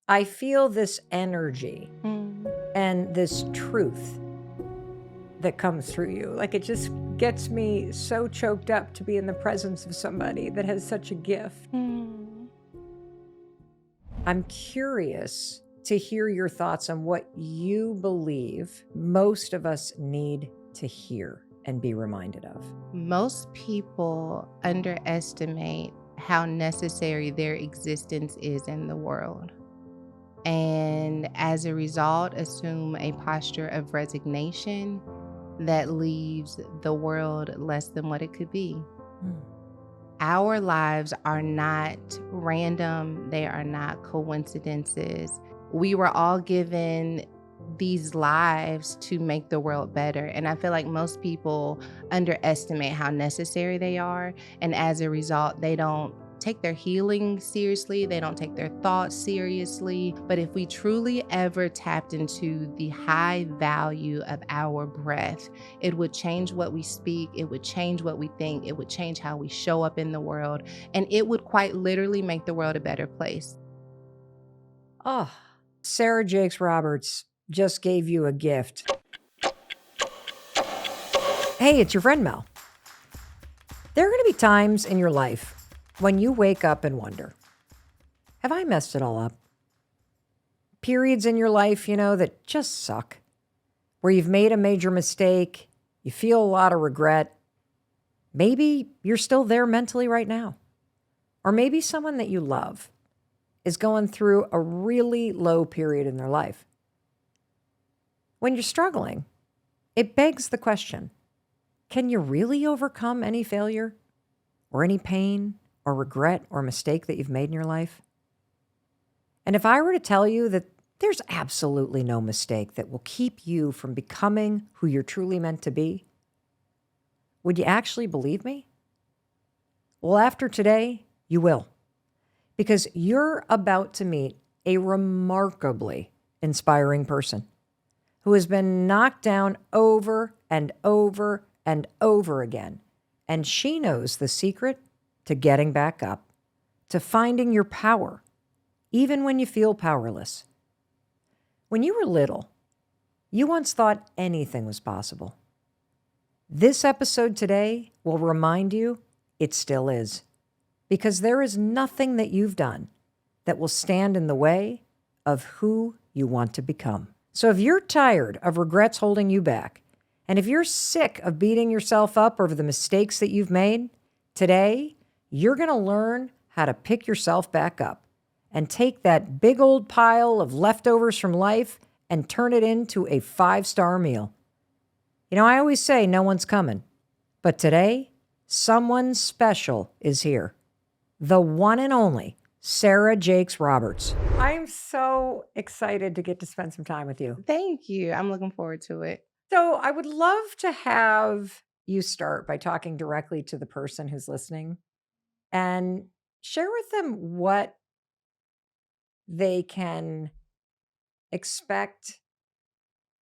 I feel this energy Mm. and this truth that comes through you. Like, it just gets me so choked up to be in the presence of somebody that has such a gift. Mm. I'm curious to hear your thoughts on what you believe most of us need to hear and be reminded of. Most people underestimate how necessary their existence is in the world. And as a result, assume a posture of resignation that leaves the world less than what it could be. Our lives are not random, they are not coincidences. We were all given these lives to make the world better. And I feel like most people underestimate how necessary they are. And as a result, they don't take their healing seriously, they don't take their thoughts seriously. But if we truly ever tapped into the high value of our breath, it would change what we speak, it would change what we think, it would change how we show up in the world, and it would quite literally make the world a better place. Oh, Sarah Jakes Roberts just gave you a gift. Hey, it's your friend Mel. There are going to be times in your life when you wake up and wonder, have I messed it all up? Periods in your life, that just suck, where you've made a major mistake, you feel a lot of regret. Maybe you're still there mentally right now. Or maybe someone that you love is going through a really low period in their life. When you're struggling, it begs the question, can you really overcome any failure or any pain or regret or mistake that you've made in your life? And if I were to tell you that there's absolutely no mistake that will keep you from becoming who you're truly meant to be, would you actually believe me? Well, after today, you will, because you're about to meet a remarkably inspiring person who has been knocked down over and over and over again. And she knows the secret to getting back up, to finding your power, even when you feel powerless. When you were little, you once thought anything was possible. This episode today will remind you it still is, because there is nothing that you've done that will stand in the way of who you want to become. So if you're tired of regrets holding you back, and if you're sick of beating yourself up over the mistakes that you've made, today you're going to learn how to pick yourself back up and take that big old pile of leftovers from life and turn it into a 5-star meal. I always say no one's coming, but today someone special is here. The one and only Sarah Jakes Roberts. I'm so excited to get to spend some time with you. Thank you. I'm looking forward to it. So I would love to have you start by talking directly to the person who's listening and share with them what they can expect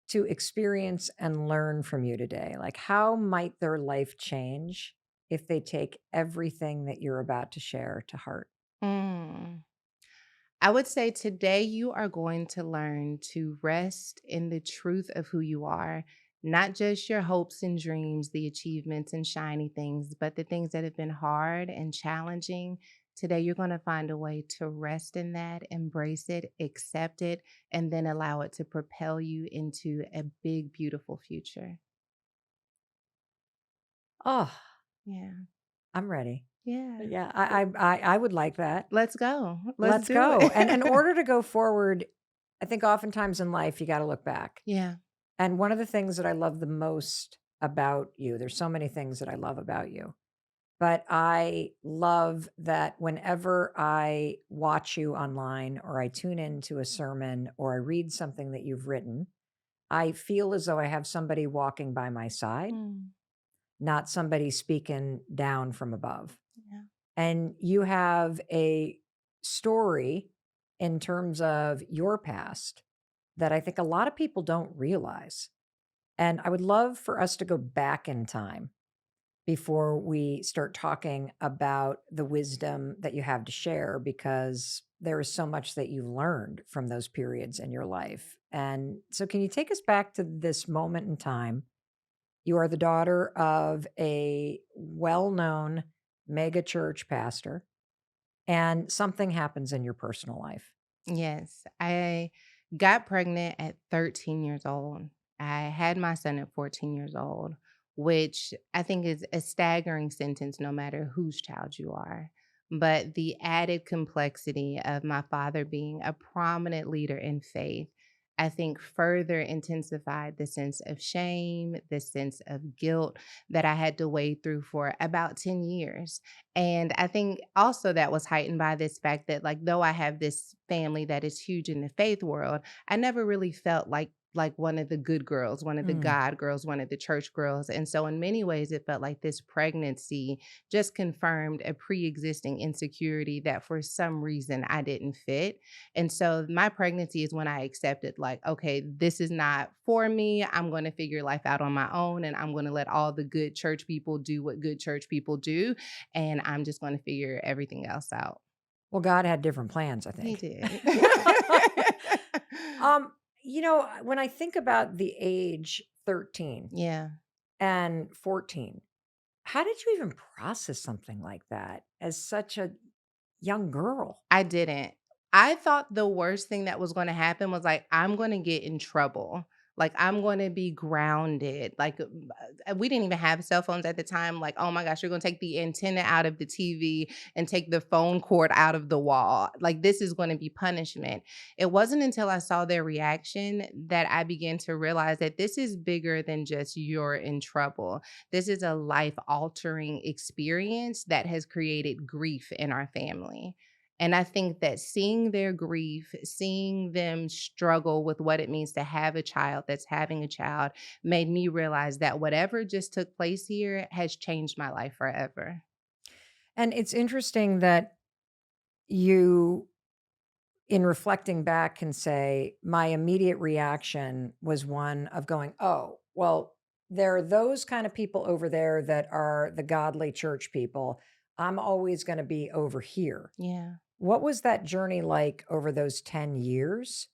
to experience and learn from you today. Like, how might their life change if they take everything that you're about to share to heart? Mm. I would say today you are going to learn to rest in the truth of who you are, not just your hopes and dreams, the achievements and shiny things, but the things that have been hard and challenging. Today, you're going to find a way to rest in that, embrace it, accept it, and then allow it to propel you into a big, beautiful future. Oh, Yeah. I'm ready. Yeah. Yeah, I would like that. Let's go. Let's Let's do go. it. And in order to go forward, I think oftentimes in life you got to look back. Yeah. And one of the things that I love the most about you, there's so many things that I love about you, but I love that whenever I watch you online or I tune into a sermon or I read something that you've written, I feel as though I have somebody walking by my side, Mm, not somebody speaking down from above. yeah. And you have a story in terms of your past that I think a lot of people don't realize. And I would love for us to go back in time before we start talking about the wisdom that you have to share, because there is so much that you've learned from those periods in your life. And so, can you take us back to this moment in time? You are the daughter of a well known mega church pastor, and something happens in your personal life. Yes, I got pregnant at 13 years old. I had my son at 14 years old, which I think is a staggering sentence no matter whose child you are. But the added complexity of my father being a prominent leader in faith, I think further intensified the sense of shame, the sense of guilt that I had to wade through for about 10 years. And I think also that was heightened by this fact that, like, though I have this family that is huge in the faith world, I never really felt like one of the good girls, one of the Mm, God girls, one of the church girls. And so in many ways it felt like this pregnancy just confirmed a pre-existing insecurity that for some reason I didn't fit. And so my pregnancy is when I accepted, like, okay, this is not for me. I'm going to figure life out on my own, and I'm going to let all the good church people do what good church people do, and I'm just going to figure everything else out. well, God had different plans, I He think. did. um, when I think about the age 13 Yeah, and 14, how did you even process something like that as such a young girl? I didn't. I thought the worst thing that was going to happen was, like, I'm going to get in trouble. Like, I'm going to be grounded. Like, we didn't even have cell phones at the time. Like, oh my gosh, you're going to take the antenna out of the TV and take the phone cord out of the wall. Like, this is going to be punishment. It wasn't until I saw their reaction that I began to realize that this is bigger than just you're in trouble. This is a life altering experience that has created grief in our family. And I think that seeing their grief, seeing them struggle with what it means to have a child that's having a child, made me realize that whatever just took place here has changed my life forever. And it's interesting that you, in reflecting back, can say, my immediate reaction was one of going, oh, well, there are those kind of people over there that are the godly church people. I'm always going to be over here. Yeah. What was that journey like over those 10 years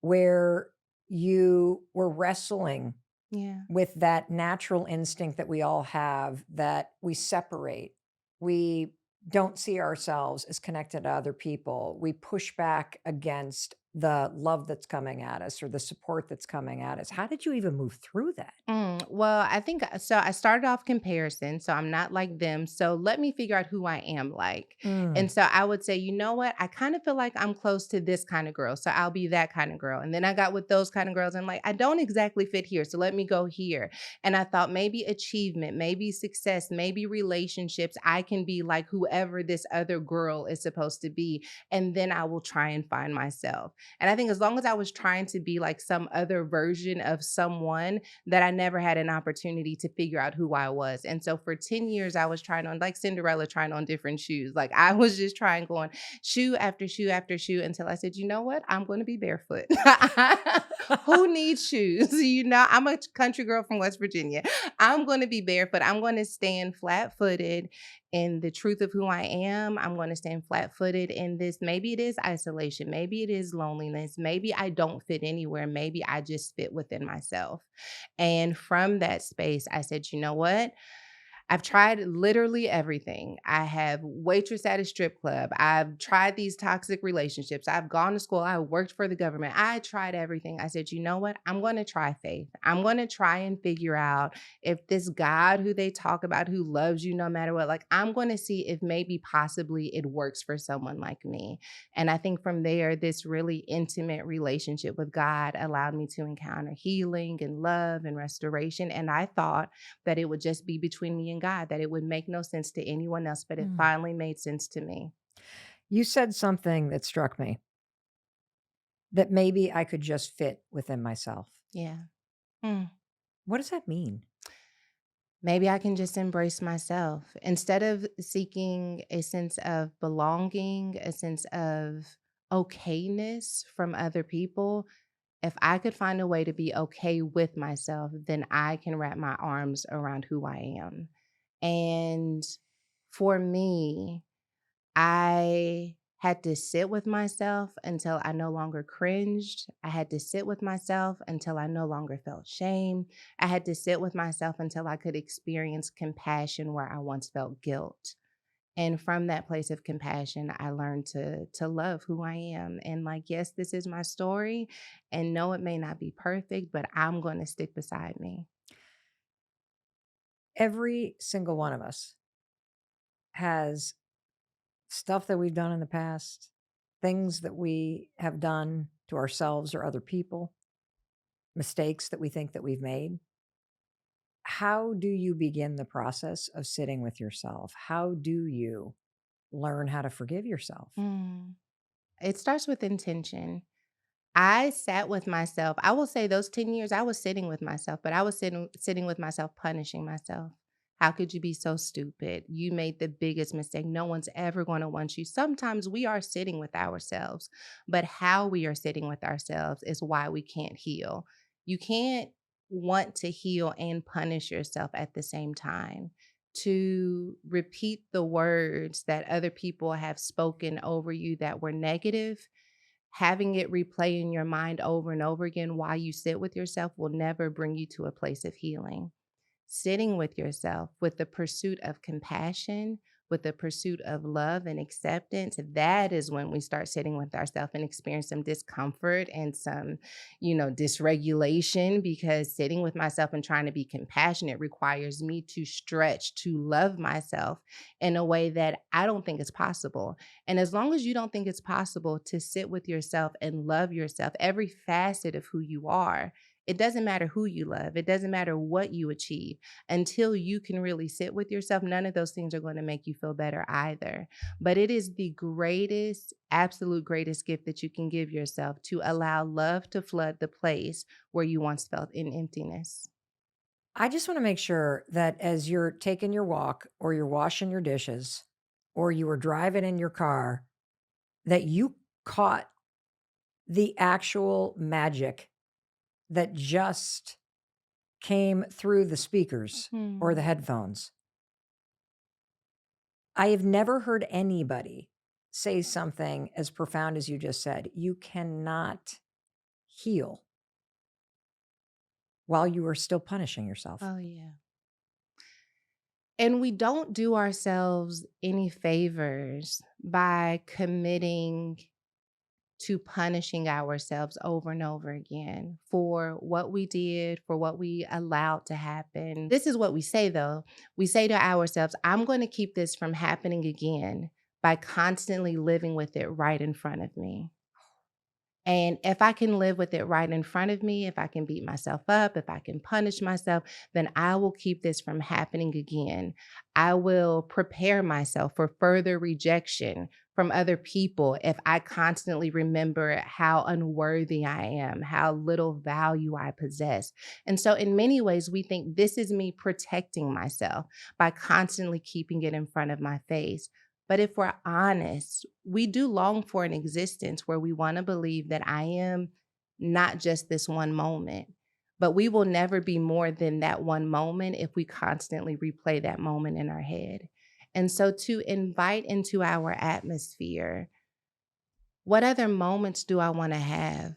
where you were wrestling Yeah. with that natural instinct that we all have, that we separate? We don't see ourselves as connected to other people. We push back against the love that's coming at us or the support that's coming at us. How did you even move through that? Well, I think so. I started off comparison, so I'm not like them. So let me figure out who I am like. Mm, And so I would say, you know what? I kind of feel like I'm close to this kind of girl. So I'll be that kind of girl. And then I got with those kind of girls and, like, I don't exactly fit here. So let me go here. And I thought maybe achievement, maybe success, maybe relationships. I can be like whoever this other girl is supposed to be. And then I will try and find myself. And I think as long as I was trying to be like some other version of someone, that I never had an opportunity to figure out who I was. And so for 10 years, I was trying on, like Cinderella, trying on different shoes. Like, I was just trying, going shoe after shoe after shoe, until I said, you know what? I'm going to be barefoot. Who needs shoes? I'm a country girl from West Virginia. I'm going to be barefoot. I'm going to stand flat footed in the truth of who I am. I'm going to stand flat footed in this. Maybe it is isolation. Maybe it is loneliness. Maybe I don't fit anywhere. Maybe I just fit within myself. And from that space, I said, you know what? I've tried literally everything. I have waitress at a strip club. I've tried these toxic relationships. I've gone to school. I worked for the government. I tried everything. I said, you know what? I'm going to try faith. I'm going to try and figure out if this God who they talk about, who loves you no matter what, like, I'm going to see if maybe possibly it works for someone like me. And I think from there, this really intimate relationship with God allowed me to encounter healing and love and restoration. And I thought that it would just be between me and God, that it would make no sense to anyone else, but it mm. finally made sense to me. You said something that struck me, that maybe I could just fit within myself. Yeah. Hmm. What does that mean? Maybe I can just embrace myself instead of seeking a sense of belonging, a sense of okayness from other people. If I could find a way to be okay with myself, then I can wrap my arms around who I am. And for me, I had to sit with myself until I no longer cringed. I had to sit with myself until I no longer felt shame. I had to sit with myself until I could experience compassion where I once felt guilt. And from that place of compassion, I learned to love who I am. And like, yes, this is my story. And no, it may not be perfect, but I'm going to stick beside me. Every single one of us has stuff that we've done in the past, things that we have done to ourselves or other people, mistakes that we think that we've made. How do you begin the process of sitting with yourself? How do you learn how to forgive yourself? It starts with intention. I sat with myself. I will say those 10 years I was sitting with myself, but I was sitting with myself, punishing myself. How could you be so stupid? You made the biggest mistake. No one's ever going to want you. Sometimes we are sitting with ourselves, but how we are sitting with ourselves is why we can't heal. You can't want to heal and punish yourself at the same time. To repeat the words that other people have spoken over you that were negative, having it replay in your mind over and over again while you sit with yourself will never bring you to a place of healing. Sitting with yourself with the pursuit of compassion, with the pursuit of love and acceptance, that is when we start sitting with ourselves and experience some discomfort and some, dysregulation, because sitting with myself and trying to be compassionate requires me to stretch to love myself in a way that I don't think is possible. And as long as you don't think it's possible to sit with yourself and love yourself, every facet of who you are, it doesn't matter who you love. It doesn't matter what you achieve. Until you can really sit with yourself, none of those things are going to make you feel better either. But it is the greatest, absolute greatest gift that you can give yourself, to allow love to flood the place where you once felt in emptiness. I just want to make sure that as you're taking your walk or you're washing your dishes or you were driving in your car, that you caught the actual magic that just came through the speakers or the headphones. I have never heard anybody say something as profound as you just said. You cannot heal while you are still punishing yourself. Oh, yeah. And we don't do ourselves any favors by committing to punishing ourselves over and over again for what we did, for what we allowed to happen. This is what we say, though. We say to ourselves, I'm going to keep this from happening again by constantly living with it right in front of me. And if I can live with it right in front of me, if I can beat myself up, if I can punish myself, then I will keep this from happening again. I will prepare myself for further rejection from other people if I constantly remember how unworthy I am, how little value I possess. And so in many ways, we think this is me protecting myself by constantly keeping it in front of my face. But if we're honest, we do long for an existence where we want to believe that I am not just this one moment, but we will never be more than that one moment if we constantly replay that moment in our head. And so to invite into our atmosphere, what other moments do I want to have?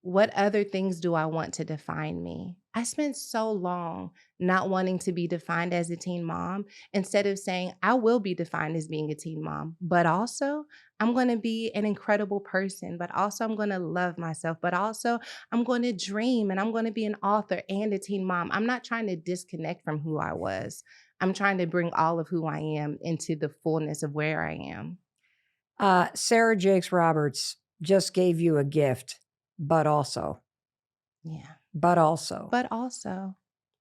What other things do I want to define me? I spent so long not wanting to be defined as a teen mom, instead of saying, I will be defined as being a teen mom, but also I'm going to be an incredible person, but also I'm going to love myself, but also I'm going to dream and I'm going to be an author and a teen mom. I'm not trying to disconnect from who I was. I'm trying to bring all of who I am into the fullness of where I am. Sarah Jakes Roberts just gave you a gift, but also. Yeah. But also.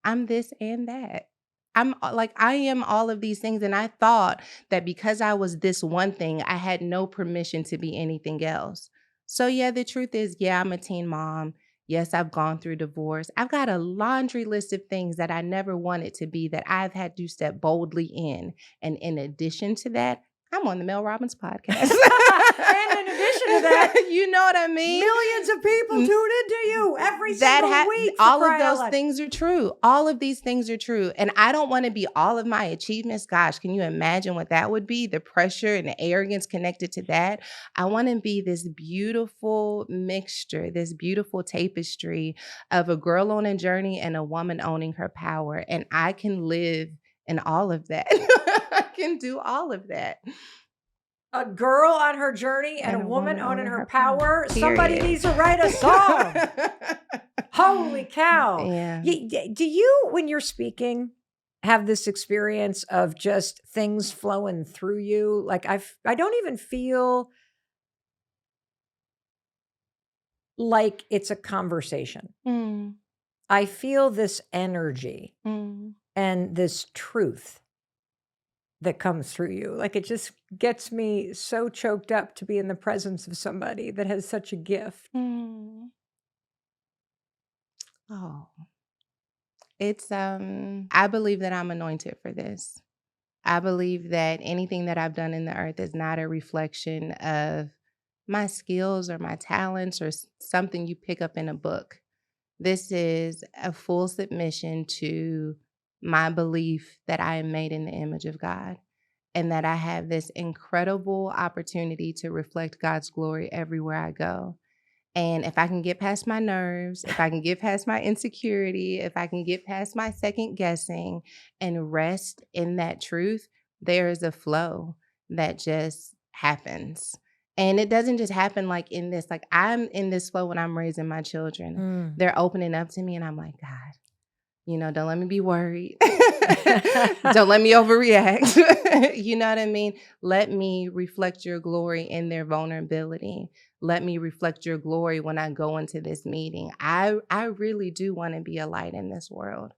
I'm this and that. I am all of these things. And I thought that because I was this one thing, I had no permission to be anything else. So yeah, the truth is, yeah, I'm a teen mom. Yes, I've gone through divorce. I've got a laundry list of things that I never wanted to be that I've had to step boldly in. And in addition to that, I'm on the Mel Robbins Podcast. And in addition to that, you know what I mean? Millions of people tune into you. you every single week. All of those things are true. All of these things are true. And I don't want to be all of my achievements. Gosh, can you imagine what that would be? The pressure and the arrogance connected to that. I want to be this beautiful mixture, this beautiful tapestry of a girl on a journey and a woman owning her power. And I can live in all of that. I can do all of that. A girl on her journey and a woman owning her power. Somebody needs to write a song. Holy cow. Yeah. Do you, when you're speaking, have this experience of just things flowing through you? Like I don't even feel like it's a conversation. Mm. I feel this energy and this truth that comes through you. Like it just gets me so choked up to be in the presence of somebody that has such a gift. Oh, it's, I believe that I'm anointed for this. I believe that anything that I've done in the earth is not a reflection of my skills or my talents or something you pick up in a book. This is a full submission to my belief that I am made in the image of God and that I have this incredible opportunity to reflect God's glory everywhere I go. And if I can get past my nerves, if I can get past my insecurity, if I can get past my second guessing and rest in that truth, there is a flow that just happens. And it doesn't just happen like in this, like I'm in this flow when I'm raising my children. They're opening up to me and I'm like, God, don't let me be worried. Don't let me overreact. You know what I mean? Let me reflect your glory in their vulnerability. Let me reflect your glory when I go into this meeting. I really do want to be a light in this world.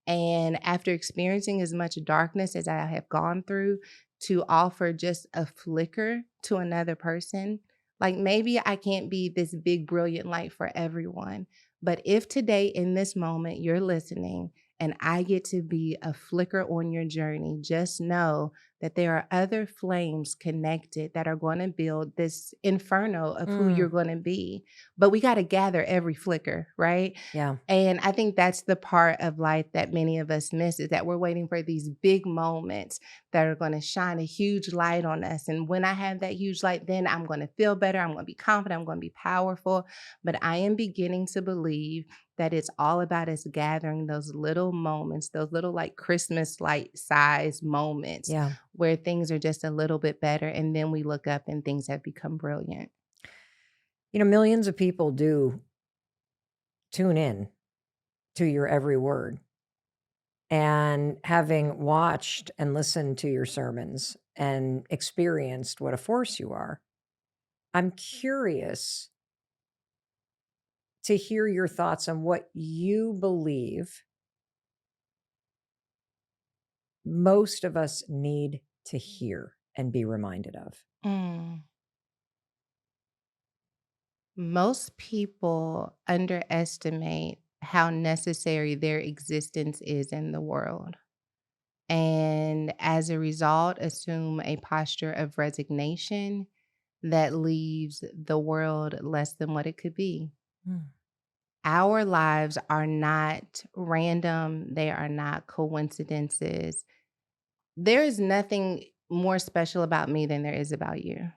And after experiencing as much darkness as I have gone through, to offer just a flicker to another person, like maybe I can't be this big, brilliant light for everyone. But if today in this moment you're listening and I get to be a flicker on your journey, just know that there are other flames connected that are going to build this inferno of who you're going to be. But we got to gather every flicker, right? Yeah. And I think that's the part of life that many of us miss, is that we're waiting for these big moments that are going to shine a huge light on us. And when I have that huge light, then I'm going to feel better. I'm going to be confident. I'm going to be powerful. But I am beginning to believe that it's all about us gathering those little moments, those little like Christmas light size moments where things are just a little bit better. And then we look up and things have become brilliant. Millions of people do tune in to your every word. And having watched and listened to your sermons and experienced what a force you are, I'm curious to hear your thoughts on what you believe most of us need to hear and be reminded of. Most people underestimate how necessary their existence is in the world. And as a result, assume a posture of resignation that leaves the world less than what it could be. Our lives are not random. They are not coincidences. There is nothing more special about me than there is about you.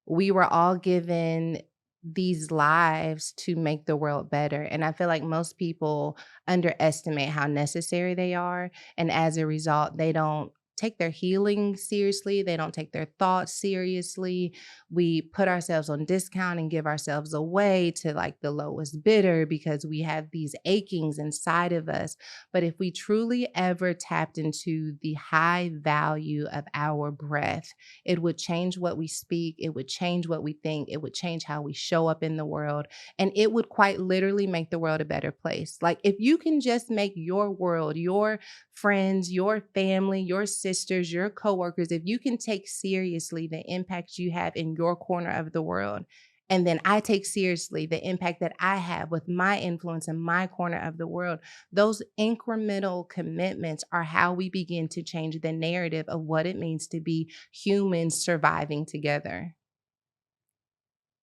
We were all given these lives to make the world better. And I feel like most people underestimate how necessary they are. And as a result, they don't take their healing seriously. They don't take their thoughts seriously. We put ourselves on discount and give ourselves away to like the lowest bidder because we have these achings inside of us. But if we truly ever tapped into the high value of our breath, it would change what we speak. It would change what we think. It would change how we show up in the world. And it would quite literally make the world a better place. Like if you can just make your world, your friends, your family, your sisters, your coworkers, if you can take seriously the impact you have in your corner of the world, and then I take seriously the impact that I have with my influence in my corner of the world, those incremental commitments are how we begin to change the narrative of what it means to be humans surviving together.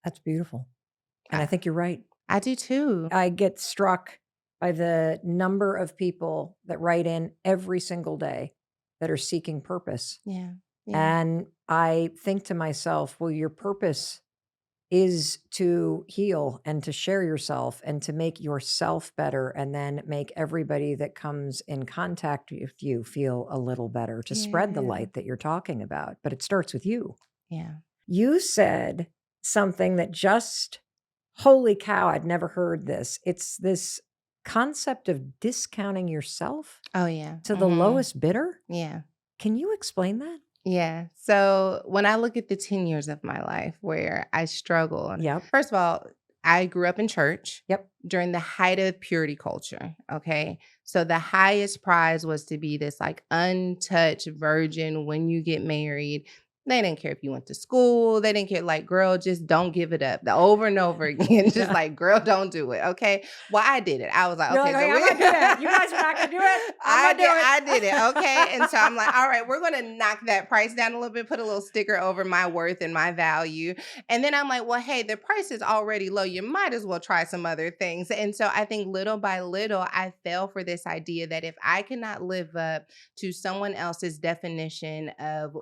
That's beautiful. And I think you're right. I do too. I get struck by the number of people that write in every single day that are seeking purpose. Yeah. Yeah. And I think to myself, well, your purpose is to heal and to share yourself and to make yourself better and then make everybody that comes in contact with you feel a little better, to spread the Yeah. light that you're talking about. But it starts with you. Yeah. You said something that just, holy cow, I'd never heard this. It's this concept of discounting yourself Oh, yeah. to the lowest bidder. Yeah. Can you explain that? Yeah. So when I look at the 10 years of my life where I struggled, Yep. first of all, I grew up in church Yep. during the height of purity culture. Okay. So the highest prize was to be this like untouched virgin when you get married. They didn't care if you went to school. They didn't care. Like, girl, just don't give it up. The over and over again. Just Yeah. like, girl, don't do it. Okay. Well, I did it. I was like, You're okay, like, so "Hey, I'm gonna do that. You guys are not gonna do it. I'm gonna do it." I did it. Okay. And so I'm like, all right, we're going to knock that price down a little bit, put a little sticker over my worth and my value. And then I'm like, well, hey, the price is already low. You might as well try some other things. And so I think little by little, I fell for this idea that if I cannot live up to someone else's definition of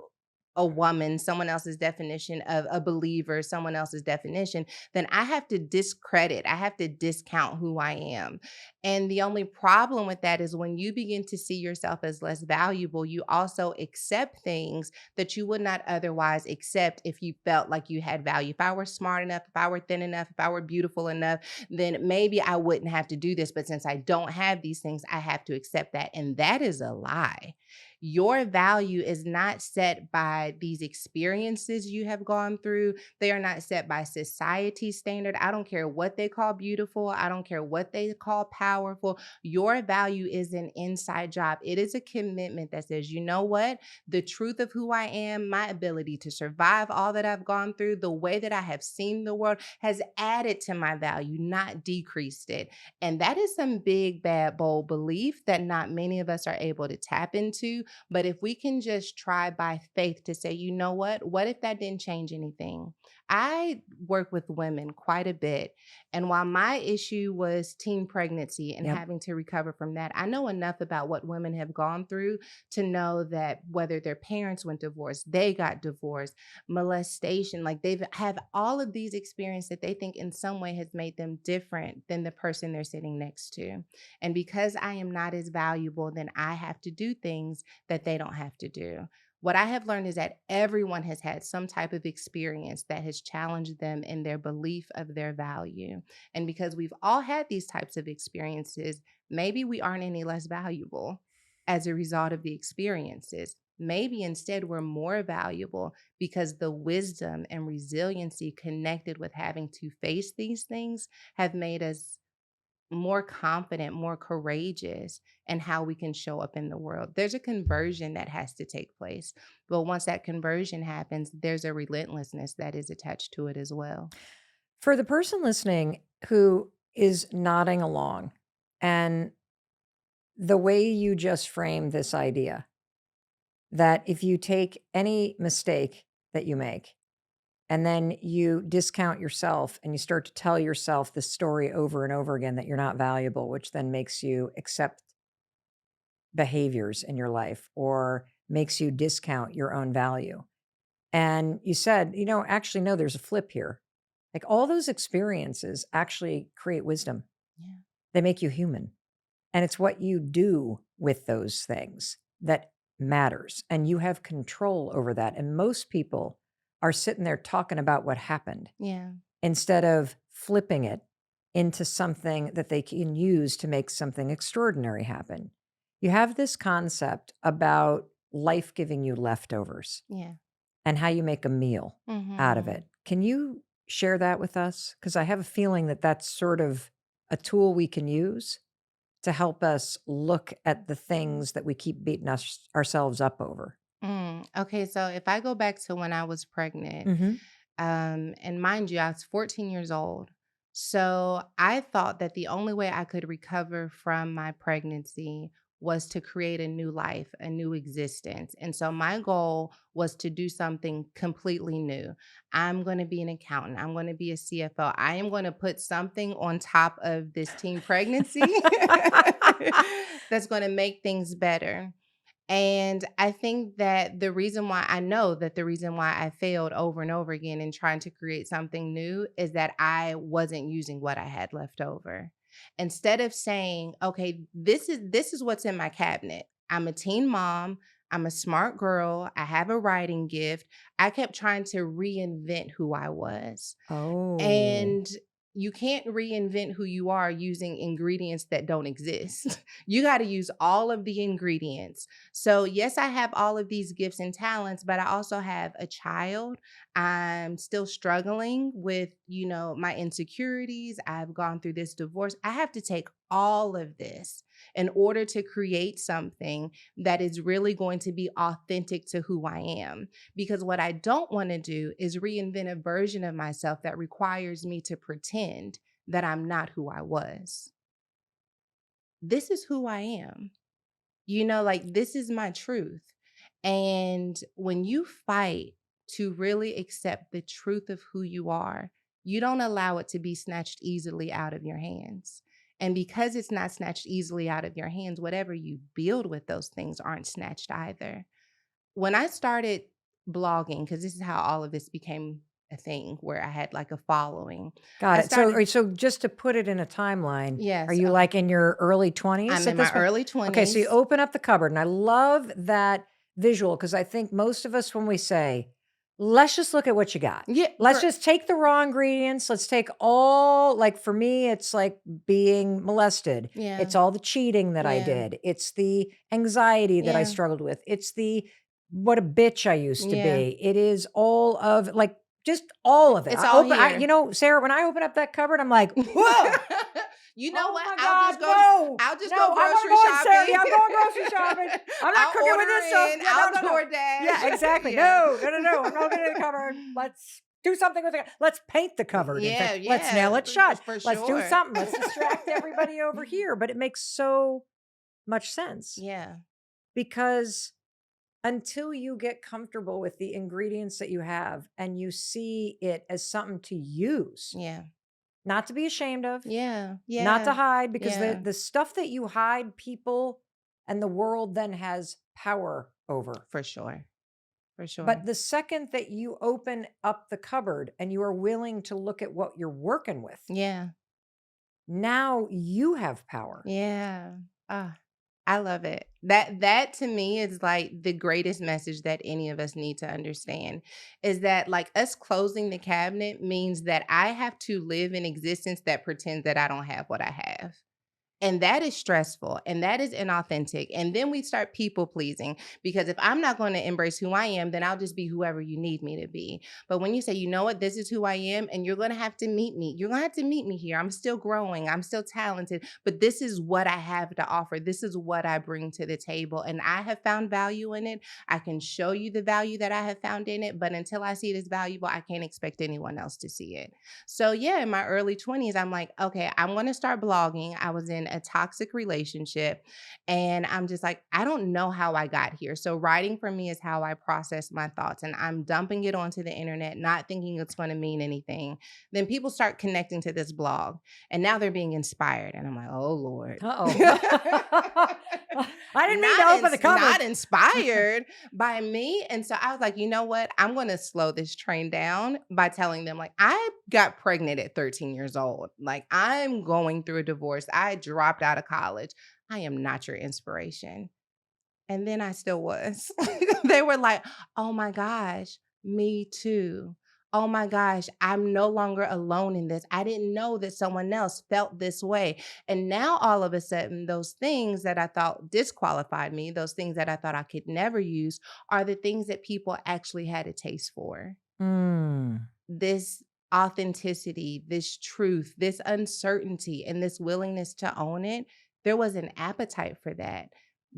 a woman, someone else's definition of a believer, someone else's definition, then I have to discredit, I have to discount who I am. And the only problem with that is when you begin to see yourself as less valuable, you also accept things that you would not otherwise accept if you felt like you had value. If I were smart enough, if I were thin enough, if I were beautiful enough, then maybe I wouldn't have to do this. But since I don't have these things, I have to accept that. And that is a lie. Your value is not set by these experiences you have gone through. They are not set by society standard. I don't care what they call beautiful. I don't care what they call powerful. Your value is an inside job. It is a commitment that says, you know what? The truth of who I am, my ability to survive all that I've gone through, the way that I have seen the world has added to my value, not decreased it. And that is some big, bad, bold belief that not many of us are able to tap into. But if we can just try by faith to say, you know what if that didn't change anything? I work with women quite a bit. And while my issue was teen pregnancy and Yep. having to recover from that, I know enough about what women have gone through to know that whether their parents went divorced, they got divorced, molestation, like they've have all of these experiences that they think in some way has made them different than the person they're sitting next to. And because I am not as valuable, then I have to do things that they don't have to do. What I have learned is that everyone has had some type of experience that has challenged them in their belief of their value. And because we've all had these types of experiences, maybe we aren't any less valuable as a result of the experiences. Maybe instead we're more valuable because the wisdom and resiliency connected with having to face these things have made us more confident, more courageous in how we can show up in the world. There's a conversion that has to take place. But once that conversion happens, there's a relentlessness that is attached to it as well. For the person listening who is nodding along, and the way you just framed this idea that if you take any mistake that you make and then you discount yourself and you start to tell yourself this story over and over again that you're not valuable, which then makes you accept behaviors in your life or makes you discount your own value. And you said, actually, no, there's a flip here. Like all those experiences actually create wisdom. Yeah. They make you human. And it's what you do with those things that matters. And you have control over that. And most people are sitting there talking about what happened Yeah. instead of flipping it into something that they can use to make something extraordinary happen. You have this concept about life giving you leftovers Yeah. and how you make a meal out of Mhm. it. Can you share that with us? Because I have a feeling that that's sort of a tool we can use to help us look at the things that we keep beating ourselves up over. Okay, so if I go back to when I was pregnant, Mm-hmm. and mind you, I was 14 years old. So I thought that the only way I could recover from my pregnancy was to create a new life, a new existence. And so my goal was to do something completely new. I'm going to be an accountant. I'm going to be a CFO. I am going to put something on top of this teen pregnancy that's going to make things better. And I think that the reason why I failed over and over again in trying to create something new is that I wasn't using what I had left over. Instead of saying, okay, this is what's in my cabinet. I'm a teen mom, I'm a smart girl, I have a writing gift. I kept trying to reinvent who I was. Oh, And you can't reinvent who you are using ingredients that don't exist. You got to use all of the ingredients. So, yes, I have all of these gifts and talents, but I also have a child. I'm still struggling with, my insecurities. I've gone through this divorce. I have to take all of this in order to create something that is really going to be authentic to who I am. Because what I don't want to do is reinvent a version of myself that requires me to pretend that I'm not who I was. This is who I am. Like this is my truth. And when you fight to really accept the truth of who you are, you don't allow it to be snatched easily out of your hands. And because it's not snatched easily out of your hands, whatever you build with those things aren't snatched either. When I started blogging, because this is how all of this became a thing where I had like a following. got I it. So, started, so just to put it in a timeline, are yes, you okay. like in your early 20s I'm at in my this point? early Okay, so you 20s. open up the cupboard, and I love that visual because I think most of us, when we say, let's just look at what you got. Yeah, Let's just take the raw ingredients. Let's take all, like for me, it's like being molested. yeah, It's all the cheating that I yeah, did. It's the anxiety that I yeah, struggled with. It's the what a bitch I used to yeah. be. It is all of like just all of it. It's all here. Sarah, when I open up that cupboard, I'm like, whoa, You know oh what? my God, I'll just no, go I'm grocery going, shopping. Sarah. Yeah, I'm going grocery shopping. I'm not I'll cooking with order this stuff. in. Yeah, I'll no. DoorDash. Yeah, exactly. Yeah. No. I'm not getting the cupboard. Let's do something with it. Let's paint the cupboard. In Yeah, fact, let's nail it shut. for Let's do sure. something. Let's distract everybody over here. But it makes so much sense Yeah, because until you get comfortable with the ingredients that you have and you see it as something to use, yeah, not to be ashamed of, yeah, not to yeah, hide, because yeah, the stuff that you hide, people and the world then has power over. for sure. For sure. But the second that you open up the cupboard and you are willing to look at what you're working with, Yeah, now you have power. yeah. Ah, I love it. That to me is like the greatest message that any of us need to understand is that like us closing the cabinet means that I have to live an existence that pretends that I don't have what I have. And that is stressful and that is inauthentic. And then we start people pleasing because if I'm not going to embrace who I am, then I'll just be whoever you need me to be. But when you say, you know what, this is who I am, and you're going to have to meet me, you're going to have to meet me here. I'm still growing. I'm still talented, but this is what I have to offer. This is what I bring to the table. And I have found value in it. I can show you the value that I have found in it. But until I see it as valuable, I can't expect anyone else to see it. So yeah, in my early 20s, I'm like, okay, I'm going to start blogging. I was in a toxic relationship and I'm just like, I don't know how I got here. So writing for me is how I process my thoughts and I'm dumping it onto the internet, not thinking it's going to mean anything. Then people start connecting to this blog and now they're being inspired. And I'm like, oh Lord. Uh-oh. I didn't mean to open the cupboard. Not inspired by me. And so I was like, you know what? I'm going to slow this train down by telling them, like, I got pregnant at 13 years old. Like, I'm going through a divorce. I dropped out of college. I am not your inspiration. And then I still was. They were like, oh my gosh, me too. Oh my gosh, I'm no longer alone in this. I didn't know that someone else felt this way. And now all of a sudden, those things that I thought disqualified me, those things that I thought I could never use, are the things that people actually had a taste for. Mm. This authenticity, this truth, this uncertainty, and this willingness to own it, there was an appetite for that.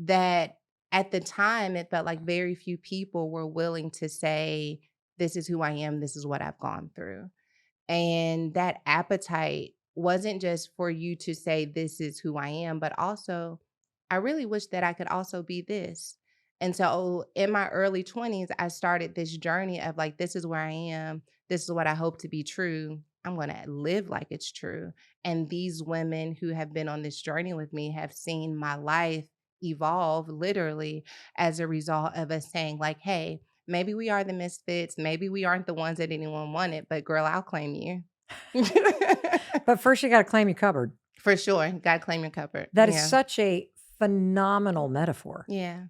That at the time, it felt like very few people were willing to say, this is who I am, this is what I've gone through. And that appetite wasn't just for you to say, this is who I am, but also, I really wish that I could also be this. And so in my early 20s, I started this journey of like, this is where I am. This is what I hope to be true. I'm going to live like it's true. And these women who have been on this journey with me have seen my life evolve literally as a result of us saying, like, hey, maybe we are the misfits. Maybe we aren't the ones that anyone wanted, but girl, I'll claim you. But first, you got to claim your cupboard. For sure. Got to claim your cupboard. That is such a phenomenal metaphor. Yeah.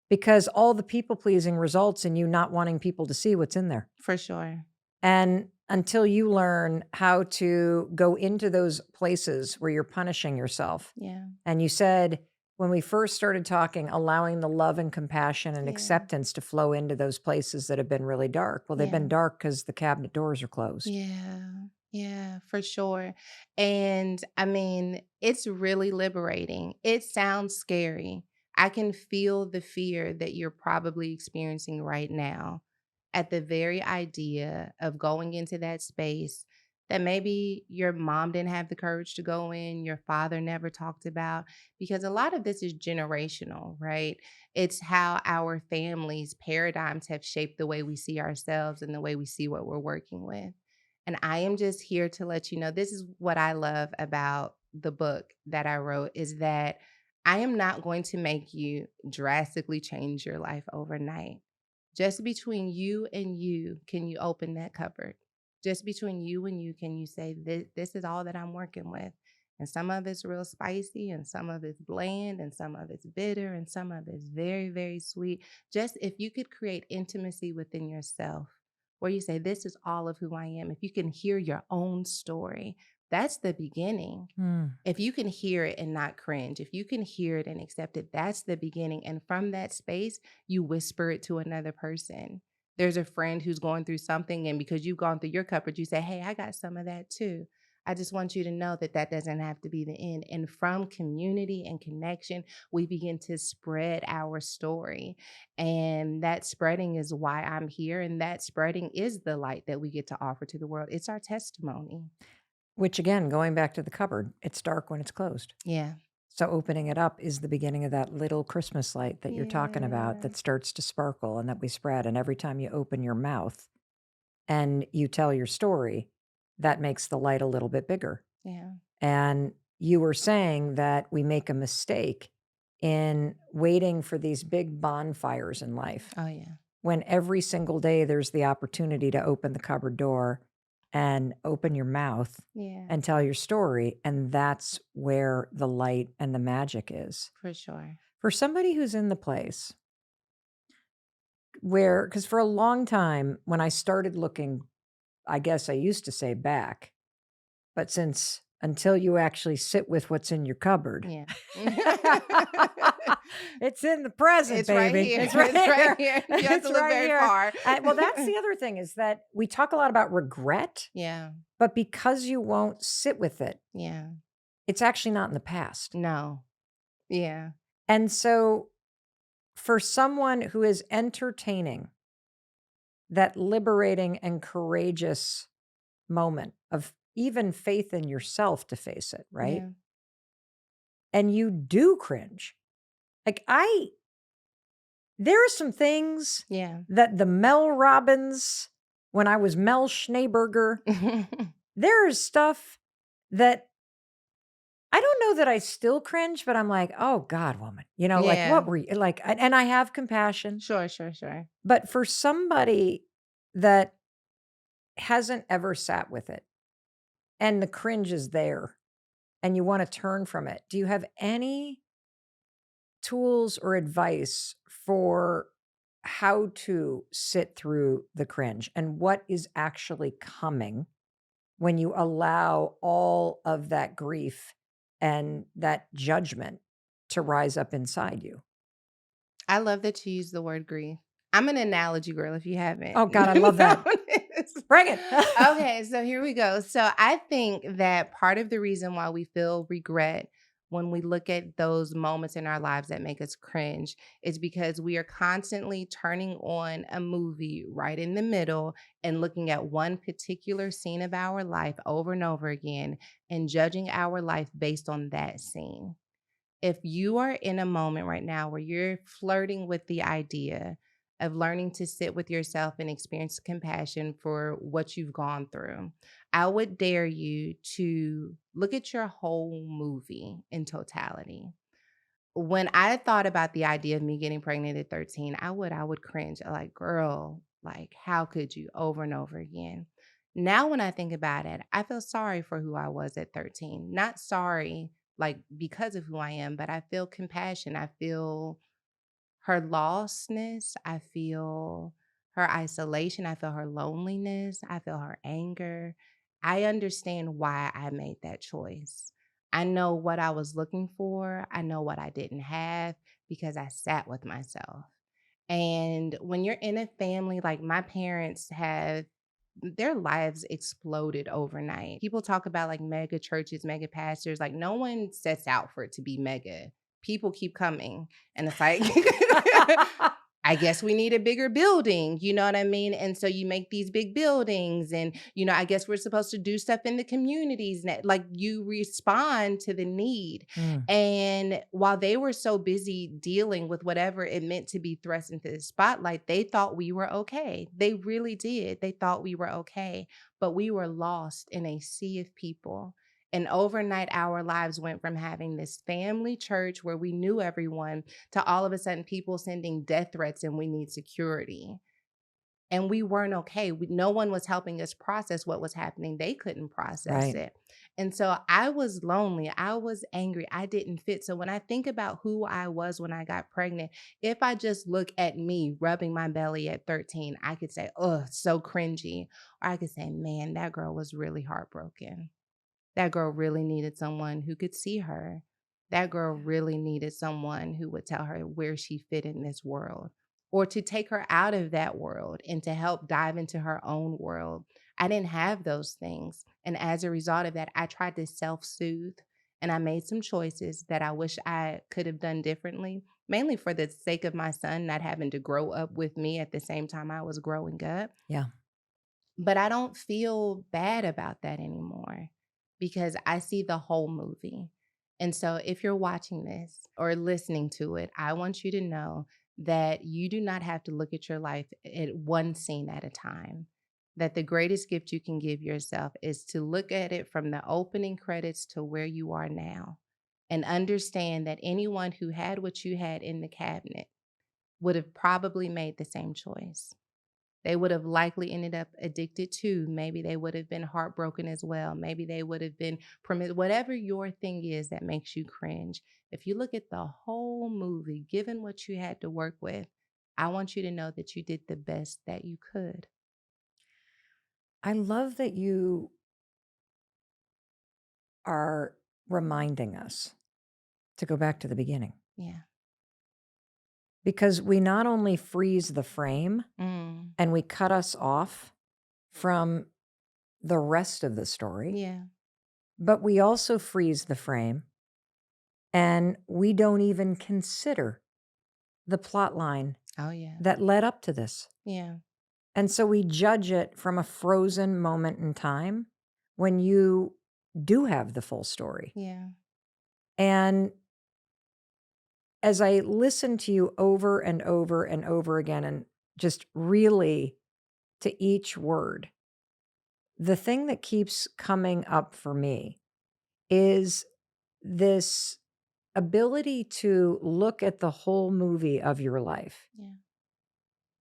Because all the people pleasing results in you not wanting people to see what's in there. For sure. And until you learn how to go into those places where you're punishing yourself. Yeah. And you said, when we first started talking, allowing the love and compassion and acceptance to flow into those places that have been really dark. Well, they've been dark because the cabinet doors are closed. Yeah. Yeah, for sure. And I mean, it's really liberating. It sounds scary. I can feel the fear that you're probably experiencing right now at the very idea of going into that space that maybe your mom didn't have the courage to go in, your father never talked about, because a lot of this is generational, right? It's how our families' paradigms have shaped the way we see ourselves and the way we see what we're working with. And I am just here to let you know, this is what I love about the book that I wrote, is that I am not going to make you drastically change your life overnight. Just between you and you, can you open that cupboard? Just between you and you, can you say, this is all that I'm working with? And some of it's real spicy, and some of it's bland, and some of it's bitter, and some of it's very, very sweet. Just if you could create intimacy within yourself, where you say, this is all of who I am. If you can hear your own story, that's the beginning. If you can hear it and not cringe, if you can hear it and accept it, that's the beginning. And from that space, you whisper it to another person. There's a friend who's going through something, and because you've gone through your cupboard, you say, hey, I got some of that too. I just want you to know that that doesn't have to be the end. And from community and connection, we begin to spread our story. And that spreading is why I'm here. And that spreading is the light that we get to offer to the world. It's our testimony. Which again, going back to the cupboard, it's dark when it's closed. Yeah. So opening it up is the beginning of that little Christmas light that you're talking about that starts to sparkle and that we spread. And every time you open your mouth and you tell your story, that makes the light a little bit bigger. Yeah. And you were saying that we make a mistake in waiting for these big bonfires in life. Oh, yeah. When every single day there's the opportunity to open the cupboard door and open your mouth and tell your story. And that's where the light and the magic is. For sure. For somebody who's in the place where, because for a long time, when I started looking, I guess I used to say back, but until you actually sit with what's in your cupboard. Yeah. It's in the present, It's baby. right here. It's right here. You have to look very far. Well, that's the other thing, is that we talk a lot about regret. Yeah. But because you won't sit with it, Yeah. it's actually not in the past. No. Yeah. And so for someone who is entertaining that liberating and courageous moment of even faith in yourself to face it, right? Yeah. And you do cringe. Like there are some things that the Mel Robbins, when I was Mel Schneeberger, there is stuff that I don't know that I still cringe, but I'm like, oh God, woman, like what were you like? And I have compassion. Sure. But for somebody that hasn't ever sat with it and the cringe is there and you want to turn from it, do you have any tools or advice for how to sit through the cringe and what is actually coming when you allow all of that grief and that judgment to rise up inside you? I love that you use the word grief. I'm an analogy girl if you haven't. Oh God, I love that. Bring it. Okay, so here we go. So I think that part of the reason why we feel regret when we look at those moments in our lives that make us cringe is because we are constantly turning on a movie right in the middle and looking at one particular scene of our life over and over again and judging our life based on that scene. If you are in a moment right now where you're flirting with the idea of learning to sit with yourself and experience compassion for what you've gone through, I would dare you to look at your whole movie in totality. When I thought about the idea of me getting pregnant at 13, I would cringe. Like, girl, like how could you over and over again? Now when I think about it, I feel sorry for who I was at 13. Not sorry like because of who I am, but I feel compassion. I feel her lostness. I feel her isolation. I feel her loneliness. I feel her anger. I understand why I made that choice. I know what I was looking for. I know what I didn't have because I sat with myself. And when you're in a family, like my parents have, their lives exploded overnight. People talk about like mega churches, mega pastors. Like no one sets out for it to be mega. People keep coming. And it's like, I guess we need a bigger building, you know what I mean? And so you make these big buildings and, I guess we're supposed to do stuff in the communities. Like you respond to the need. Mm, And while they were so busy dealing with whatever it meant to be thrust into the spotlight, they thought we were okay. They really did. They thought we were okay, but we were lost in a sea of people. And overnight, our lives went from having this family church where we knew everyone to all of a sudden people sending death threats and we need security. And we weren't okay. No one was helping us process what was happening. They couldn't process right. it. And so I was lonely. I was angry. I didn't fit. So when I think about who I was when I got pregnant, if I just look at me rubbing my belly at 13, I could say, oh, so cringy. Or I could say, man, that girl was really heartbroken. That girl really needed someone who could see her. That girl really needed someone who would tell her where she fit in this world or to take her out of that world and to help dive into her own world. I didn't have those things. And as a result of that, I tried to self soothe and I made some choices that I wish I could have done differently, mainly for the sake of my son not having to grow up with me at the same time I was growing up. Yeah. But I don't feel bad about that anymore because I see the whole movie. And so if you're watching this or listening to it, I want you to know that you do not have to look at your life at one scene at a time. That the greatest gift you can give yourself is to look at it from the opening credits to where you are now and understand that anyone who had what you had in the cabinet would have probably made the same choice. They would have likely ended up addicted too. Maybe they would have been heartbroken as well. Maybe they would have been whatever your thing is that makes you cringe. If you look at the whole movie, given what you had to work with, I want you to know that you did the best that you could. I love that you are reminding us to go back to the beginning Yeah. because we not only freeze the frame Mm. and we cut us off from the rest of the story, Yeah. but we also freeze the frame and we don't even consider the plot line Oh, yeah. that led up to this. Yeah. And so we judge it from a frozen moment in time when you do have the full story. Yeah. And as I listen to you over and over and over again, and just really to each word, the thing that keeps coming up for me is this ability to look at the whole movie of your life. Yeah.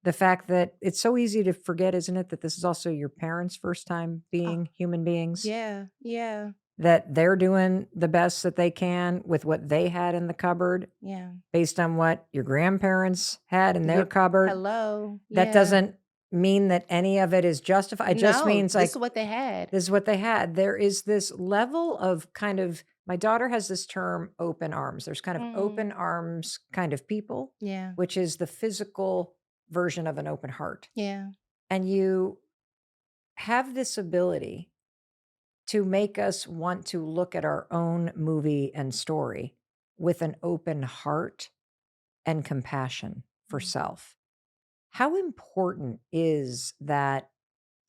The fact that it's so easy to forget, isn't it, that this is also your parents' first time Oh, being human beings, yeah. Yeah. that they're doing the best that they can with what they had in the cupboard Yeah. based on what your grandparents had in their cupboard. Hello. That Yeah. doesn't mean that any of it is justified. It just No, means this like is what they had. this is what they had. There is this level of kind of, my daughter has this term open arms. There's kind of open arms kind of people, Yeah. which is the physical version of an open heart. Yeah. And you have this ability to make us want to look at our own movie and story with an open heart and compassion for Mm. self. How important is that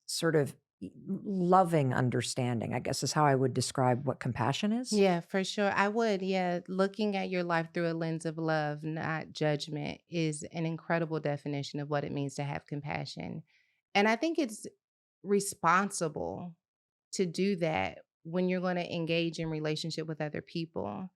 sort of loving understanding, I guess, is how I would describe what compassion is. Yeah, for sure. I would. Yeah. Looking at your life through a lens of love, not judgment, is an incredible definition of what it means to have compassion. And I think it's responsible to do that when you're going to engage in relationship with other people.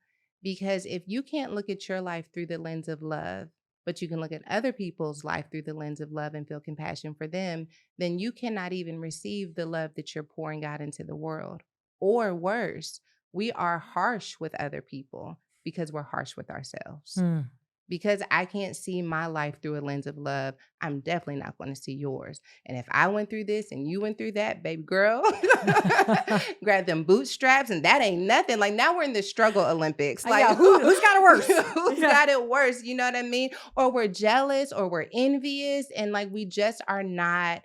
Because if you can't look at your life through the lens of love, but you can look at other people's life through the lens of love and feel compassion for them, then you cannot even receive the love that you're pouring out into the world. Or worse, we are harsh with other people because we're harsh with ourselves. Mm. Because I can't see my life through a lens of love, I'm definitely not going to see yours. And if I went through this and you went through that, baby girl, grab them bootstraps, and that ain't nothing. Like, now we're in the struggle Olympics. Like, Yeah, who's got it worse? Who's got it worse? You know what I mean? Or we're jealous or we're envious, and like we just are not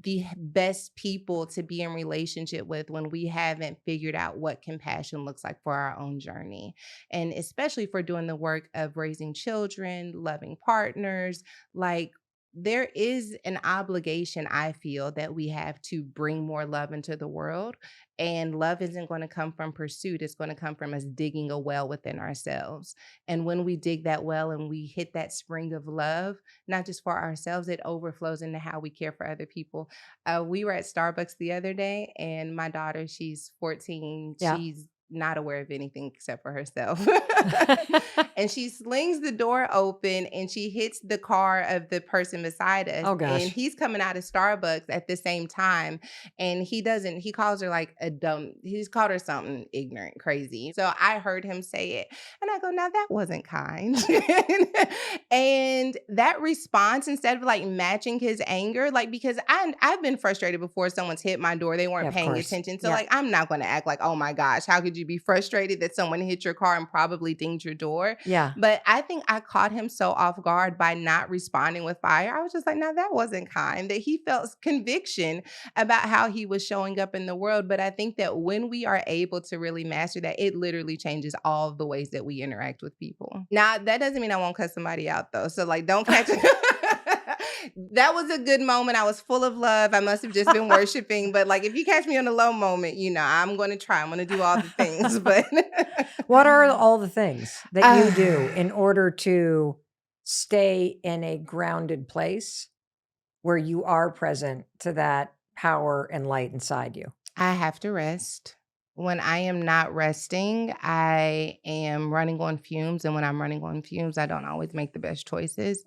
the best people to be in relationship with when we haven't figured out what compassion looks like for our own journey. And especially for doing the work of raising children, loving partners, like there is an obligation, I feel, that we have to bring more love into the world. And love isn't going to come from pursuit. It's going to come from us digging a well within ourselves. And when we dig that well and we hit that spring of love, not just for ourselves, it overflows into how we care for other people. We were at Starbucks the other day, and my daughter, she's 14. Yeah. She's not aware of anything except for herself. And she slings the door open and she hits the car of the person beside us. Oh, gosh. And he's coming out of Starbucks at the same time. And he calls her like he's called her something ignorant, crazy. So I heard him say it. And I go, now that wasn't kind. And that response, instead of like matching his anger, like, because I've been frustrated before someone's hit my door, they weren't Yeah, of paying course. attention. So Yeah. like, I'm not going to act like, oh my gosh, how could you be frustrated that someone hit your car and probably dinged your door? Yeah. But I think I caught him so off guard by not responding with fire. I was just like, no, that wasn't kind. That he felt conviction about how he was showing up in the world. But I think that when we are able to really master that, it literally changes all of the ways that we interact with people. Now, that doesn't mean I won't cuss somebody out though. So like, don't catch it. That was a good moment. I was full of love. I must have just been worshiping. But like, if you catch me on a low moment, I'm going to try. I'm going to do all the things. But what are all the things that you do in order to stay in a grounded place where you are present to that power and light inside you? I have to rest. When I am not resting, I am running on fumes. And when I'm running on fumes, I don't always make the best choices.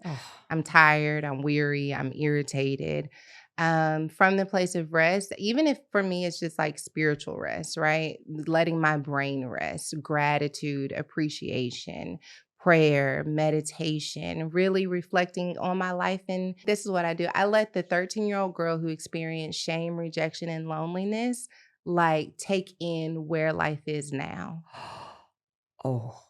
I'm tired, I'm weary, I'm irritated. From the place of rest, even if for me it's just like spiritual rest, right? Letting my brain rest, gratitude, appreciation, prayer, meditation, really reflecting on my life. And this is what I do. I let the 13-year-old girl who experienced shame, rejection, and loneliness like take in where life is now. Oh,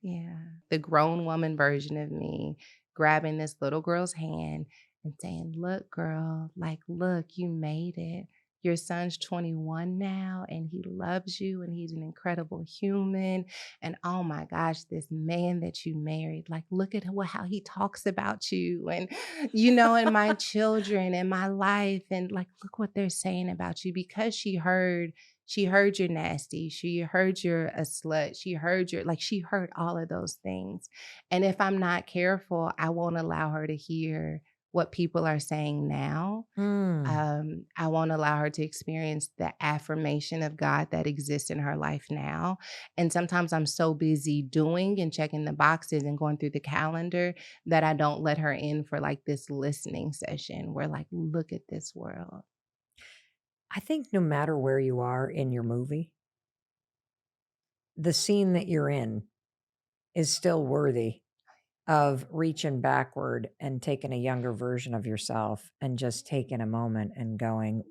Yeah. The grown woman version of me grabbing this little girl's hand and saying, look, girl, like, look, you made it. Your son's 21 now and he loves you and he's an incredible human. And oh my gosh, this man that you married, like, look at how he talks about you and, and my children and my life. And like, look what they're saying about you, because she heard you're nasty. She heard you're a slut. She heard all of those things. And if I'm not careful, I won't allow her to hear what people are saying now. I won't allow her to experience the affirmation of God that exists in her life now. And sometimes I'm so busy doing and checking the boxes and going through the calendar that I don't let her in for like this listening session where like, look at this world. I think no matter where you are in your movie, the scene that you're in is still worthy of reaching backward and taking a younger version of yourself and just taking a moment and going,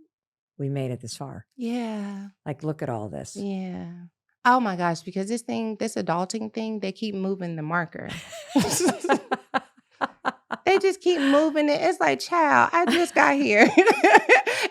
we made it this far. Yeah. Like, look at all this. Yeah. Oh my gosh, because this adulting thing, they keep moving the marker. they just keep moving it. It's like, child, I just got here.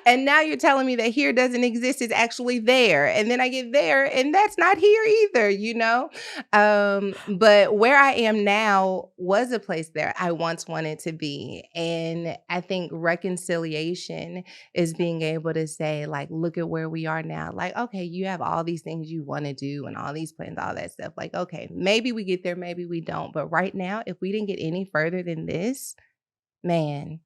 And now you're telling me that here doesn't exist. It's actually there. And then I get there and that's not here either, you know? But where I am now was a place that I once wanted to be. And I think reconciliation is being able to say, like, look at where we are now. Like, okay, you have all these things you want to do and all these plans, all that stuff. Like, okay, maybe we get there, maybe we don't. But right now, if we didn't get any further than this, man,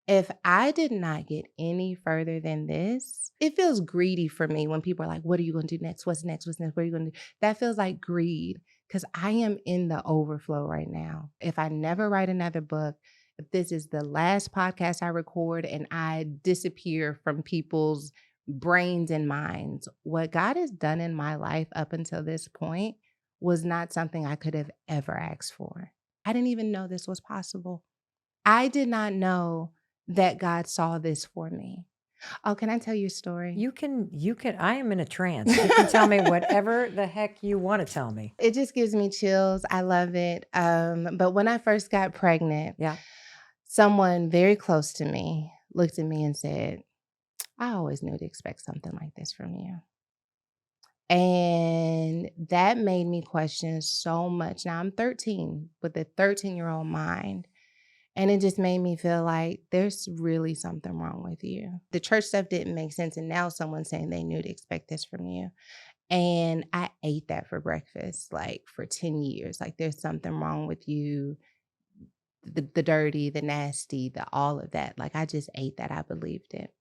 if I did not get any further than this, it feels greedy for me when people are like, what are you going to do next? What's next? What's next? What are you going to do? That feels like greed because I am in the overflow right now. If I never write another book, if this is the last podcast I record and I disappear from people's brains and minds, what God has done in my life up until this point was not something I could have ever asked for. I didn't even know this was possible. I did not know that God saw this for me. Oh, can I tell you a story? You can, I am in a trance. You can tell me whatever the heck you want to tell me. It just gives me chills. I love it. But when I first got pregnant, Yeah. someone very close to me looked at me and said, I always knew to expect something like this from you. And that made me question so much. Now I'm 13 with a 13-year-old mind. And it just made me feel like there's really something wrong with you. The church stuff didn't make sense. And now someone's saying they knew to expect this from you. And I ate that for breakfast, like for 10 years. Like there's something wrong with you. The dirty, the nasty, the all of that. Like I just ate that. I believed it.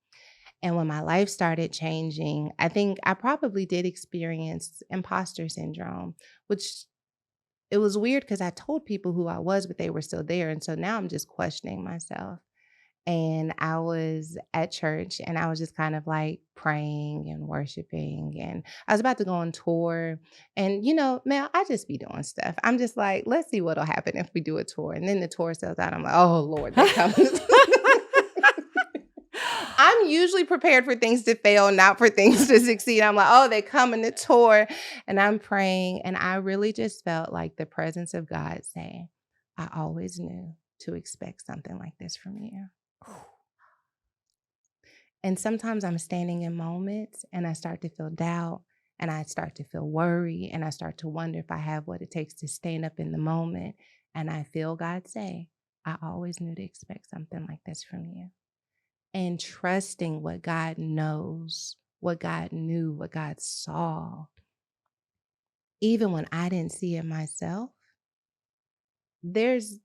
And when my life started changing, I think I probably did experience imposter syndrome, which it was weird because I told people who I was, but they were still there. And so now I'm just questioning myself. And I was at church and I was just kind of like praying and worshiping. And I was about to go on tour. And, you know, Mel, I just be doing stuff. I'm just like, let's see what'll happen if we do a tour. And then the tour sells out. I'm like, oh, Lord, they're coming. I'm usually prepared for things to fail, not for things to succeed. I'm like, oh, they come in the tour. And I'm praying. And I really just felt like the presence of God saying, I always knew to expect something like this from you. And sometimes I'm standing in moments and I start to feel doubt and I start to feel worry and I start to wonder if I have what it takes to stand up in the moment. And I feel God say, I always knew to expect something like this from you. And trusting what God knows, what God knew, what God saw, even when I didn't see it myself, there's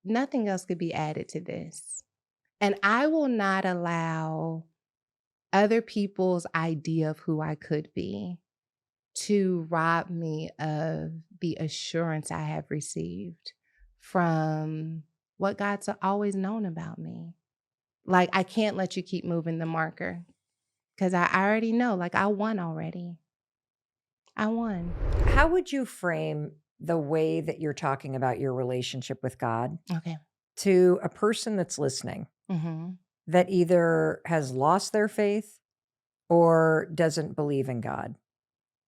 nothing else could be added to this. And I will not allow other people's idea of who I could be to rob me of the assurance I have received from what God's always known about me. Like, I can't let you keep moving the marker because I already know, like, I won already. I won. How would you frame the way that you're talking about your relationship with God Okay. to a person that's listening Mm-hmm. that either has lost their faith or doesn't believe in God?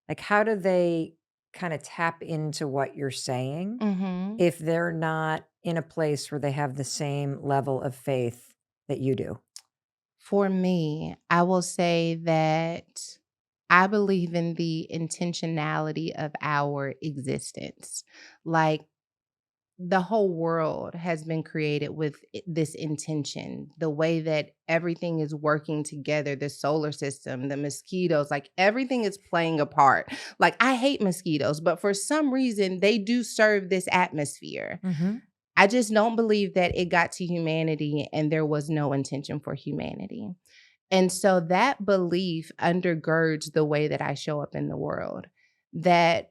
Like, how do they kind of tap into what you're saying Mm-hmm. if they're not in a place where they have the same level of faith that you do? For me, I will say that I believe in the intentionality of our existence. Like, the whole world has been created with this intention, the way that everything is working together, the solar system, the mosquitoes, like everything is playing a part. Like, I hate mosquitoes, but for some reason they do serve this atmosphere. Mm-hmm. I just don't believe that it got to humanity and there was no intention for humanity. And so that belief undergirds the way that I show up in the world, that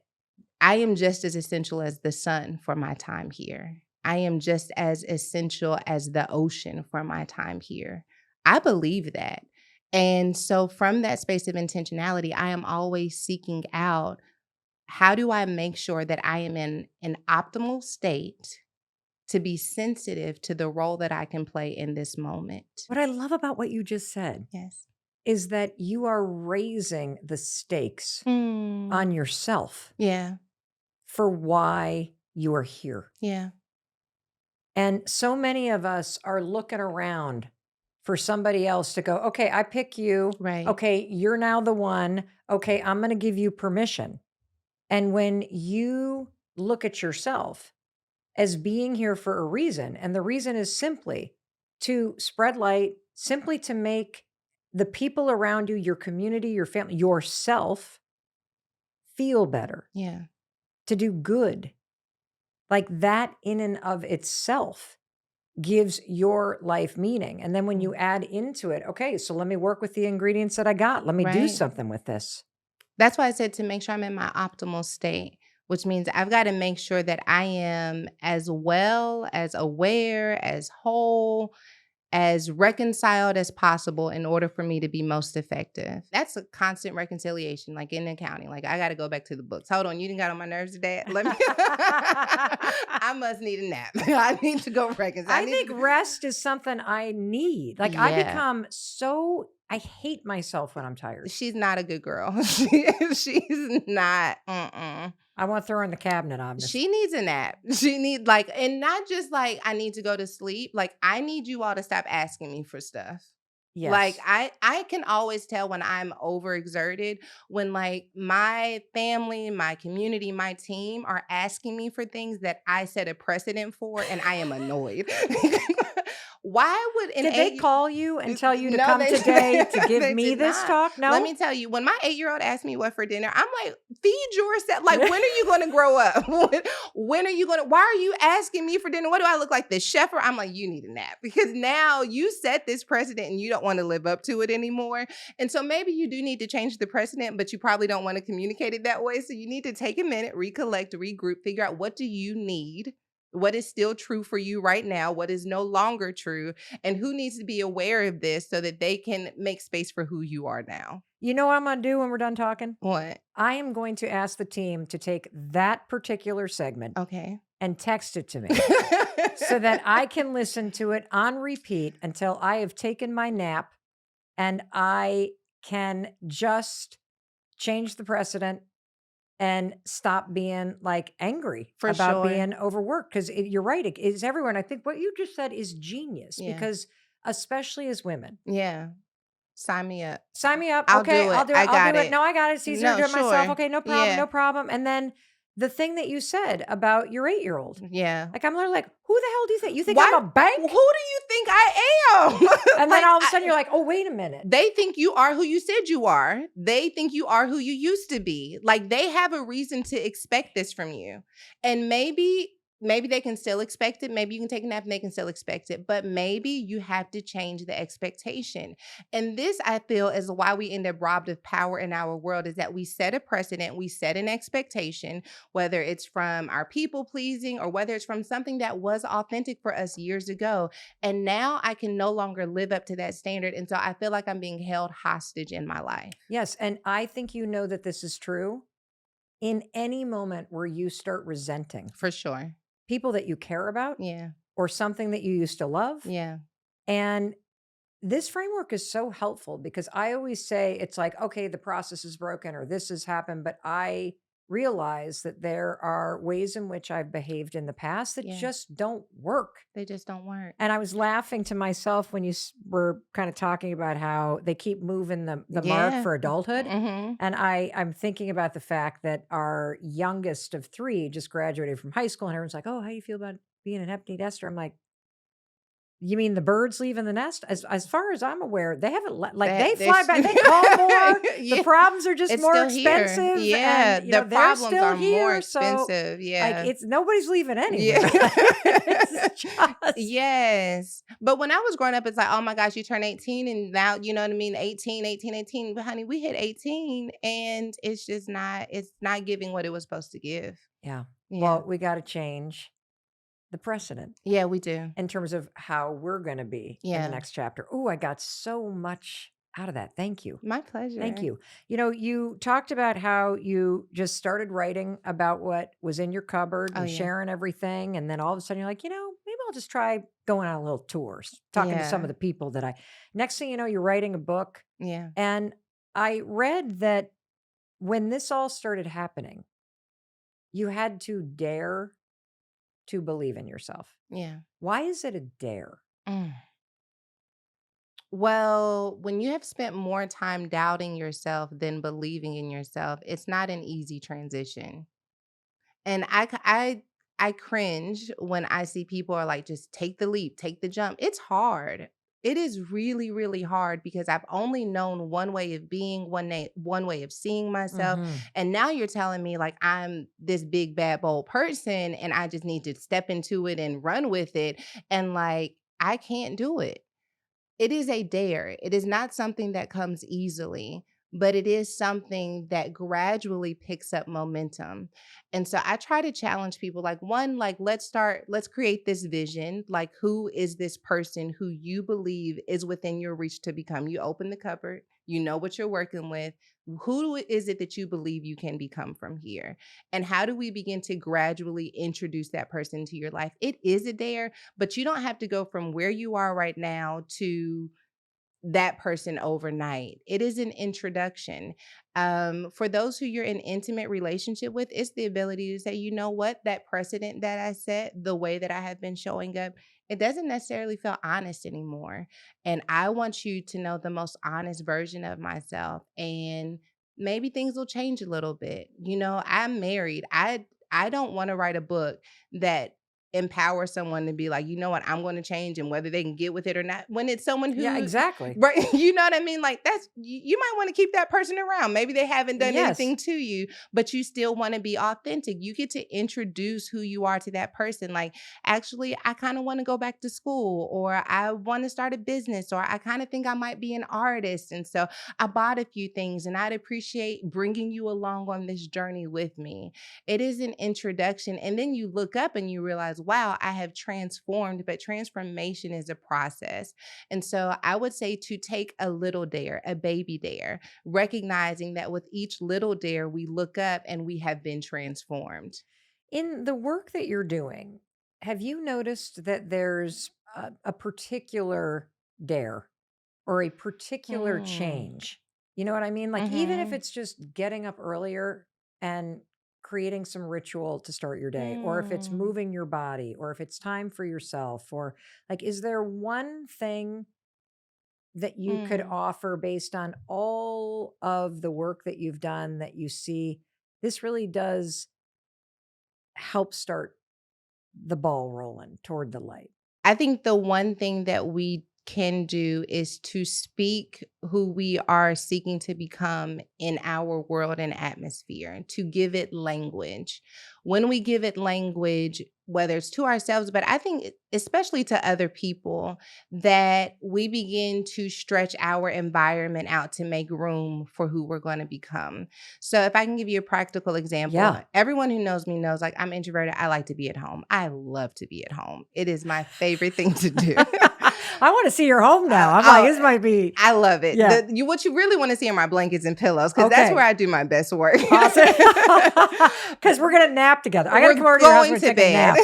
I am just as essential as the sun for my time here. I am just as essential as the ocean for my time here. I believe that. And so from that space of intentionality, I am always seeking out, how do I make sure that I am in an optimal state to be sensitive to the role that I can play in this moment? What I love about what you just said Yes. is that you are raising the stakes on yourself Yeah. for why you are here. Yeah. And so many of us are looking around for somebody else to go, okay, I pick you. Right. Okay, you're now the one. Okay, I'm going to give you permission. And when you look at yourself as being here for a reason, and the reason is simply to spread light, simply to make the people around you, your community, your family, yourself feel better, Yeah. to do good, like that in and of itself gives your life meaning. And then when you add into it, okay, so let me work with the ingredients that I got. Let me do Right. something with this. That's why I said to make sure I'm in my optimal state, which means I've got to make sure that I am as well, as aware, as whole, as reconciled as possible in order for me to be most effective. That's a constant reconciliation, like in accounting. Like, I got to go back to the books. Hold on, you didn't got on my nerves today. Let me. I must need a nap. I need to go reconcile. I think rest is something I need. Like, I Yeah. become so, I hate myself when I'm tired. She's not a good girl. She's not. I want to throw her in the cabinet, obviously. She needs a nap. She needs like, and not just like I need to go to sleep. Like, I need you all to stop asking me for stuff. Yes. Like, I can always tell when I'm overexerted, when like my family, my community, my team are asking me for things that I set a precedent for, and I am annoyed. Why would Did they call you and tell you to come today to give me this talk? No. Let me tell you, when my 8-year-old asked me what for dinner, I'm like, feed yourself. Like, when are you going to grow up? When are you going to, why are you asking me for dinner? What do I look like, the chef? Or I'm like, you need a nap because now you set this precedent and you don't want to live up to it anymore. And so maybe you do need to change the precedent, but you probably don't want to communicate it that way. So you need to take a minute, recollect, regroup, figure out what do you need? What is still true for you right now? What is no longer true? And who needs to be aware of this so that they can make space for who you are now? You know what I'm going to do when we're done talking? What? I am going to ask the team to take that particular segment and text it to me so that I can listen to it on repeat until I have taken my nap and I can just change the precedent and stop being like angry about being overworked. Because you're right, it is everywhere. And I think what you just said is genius because especially as women. Yeah. Sign me up. Sign me up. I'll Okay, do it. I'll do it. I got it. No, I got it. It's easier to do it myself. Okay, no problem. Yeah. No problem. And then the thing that you said about your 8-year-old. Yeah. Like, I'm literally like, who the hell do you think? You think I'm a bank? Who do you think I am? And then all of a sudden you're like, oh, wait a minute. They think you are who you said you are. They think you are who you used to be. Like, they have a reason to expect this from you. And maybe they can still expect it. Maybe you can take a nap and they can still expect it. But maybe you have to change the expectation. And this, I feel, is why we end up robbed of power in our world, is that we set a precedent, we set an expectation, whether it's from our people pleasing or whether it's from something that was authentic for us years ago. And now I can no longer live up to that standard. And so I feel like I'm being held hostage in my life. Yes. And I think you know that this is true in any moment where you start resenting. For sure. People that you care about. Yeah. Or something that you used to love. Yeah. And this framework is so helpful because I always say it's like, okay, the process is broken or this has happened, but I realize that there are ways in which I've behaved in the past that just don't work. They just don't work. And I was laughing to myself when you were kind of talking about how they keep moving the mark for adulthood. Mm-hmm. And I'm thinking about the fact that our youngest of 3 just graduated from high school and everyone's like, oh, how do you feel about being an empty nester? I'm like, you mean the birds leaving the nest? As far as I'm aware, they haven't they fly back. They call more. The problems are just more expensive. Yeah, and, the problems are more So, expensive. like it's nobody's leaving anywhere. Yes, but when I was growing up, it's like, oh my gosh, you turn 18 and now you know what I mean, 18. But honey, we hit 18 and it's just not. It's not giving what it was supposed to give. Yeah. Well, we got to change the precedent. Yeah, we do. In terms of how we're going to be in the next chapter. Oh, I got so much out of that. Thank you. My pleasure. Thank you. You know, you talked about how you just started writing about what was in your cupboard and sharing everything. And then all of a sudden you're like, you know, maybe I'll just try going on a little tours, talking to some of the people that next thing you know, you're writing a book. Yeah. And I read that when this all started happening, you had to dare to believe in yourself. Yeah. Why is it a dare? Mm. Well, when you have spent more time doubting yourself than believing in yourself, it's not an easy transition. And I cringe when I see people are like, just take the leap, take the jump. It's hard. It is really, really hard because I've only known one way of being, one way of seeing myself. Mm-hmm. And now you're telling me like I'm this big, bad, bold person and I just need to step into it and run with it. And like, I can't do it. It is a dare. It is not something that comes easily, but it is something that gradually picks up momentum. And so I try to challenge people like, one, like, let's create this vision. Like, who is this person who you believe is within your reach to become? You open the cupboard, you know what you're working with. Who is it that you believe you can become from here? And how do we begin to gradually introduce that person to your life? It is a dare, but you don't have to go from where you are right now to that person overnight. It is an introduction. For those who you're in intimate relationship with, it's the ability to say, you know what, that precedent that I set, the way that I have been showing up, it doesn't necessarily feel honest anymore. And I want you to know the most honest version of myself. And maybe things will change a little bit. You know, I'm married. I don't want to write a book that empower someone to be like, you know what, I'm going to change, and whether they can get with it or not. When it's someone Yeah, who, exactly. right, you know what I mean? Like you might want to keep that person around. Maybe they haven't done Yes. anything to you, but you still want to be authentic. You get to introduce who you are to that person. Like, actually, I kind of want to go back to school, or I want to start a business, or I kind of think I might be an artist. And so I bought a few things and I'd appreciate bringing you along on this journey with me. It is an introduction. And then you look up and you realize, wow, I have transformed, but transformation is a process. And so I would say to take a little dare, a baby dare, recognizing that with each little dare, we look up and we have been transformed. In the work that you're doing, have you noticed that there's a particular dare or a particular Mm. change? You know what I mean? Like, even if Mhm. it's just getting up earlier and creating some ritual to start your day, or if it's Mm. moving your body, or if it's time for yourself, or like, is there one thing that you could Mm. offer based on all of the work that you've done that you see this really does help start the ball rolling toward the light? I think the one thing that we can do is to speak who we are seeking to become in our world and atmosphere, to give it language. When we give it language, whether it's to ourselves, but I think especially to other people, that we begin to stretch our environment out to make room for who we're going to become. So if I can give you a practical example, Yeah. everyone who knows me knows like I'm introverted. I like to be at home. I love to be at home. It is my favorite thing to do. I want to see your home now. I'm like, this might be. I love it. Yeah. What you really want to see are my blankets and pillows, because that's Okay. where I do my best work. Awesome. Because we're going to nap together. I got to come over to your house and take a nap.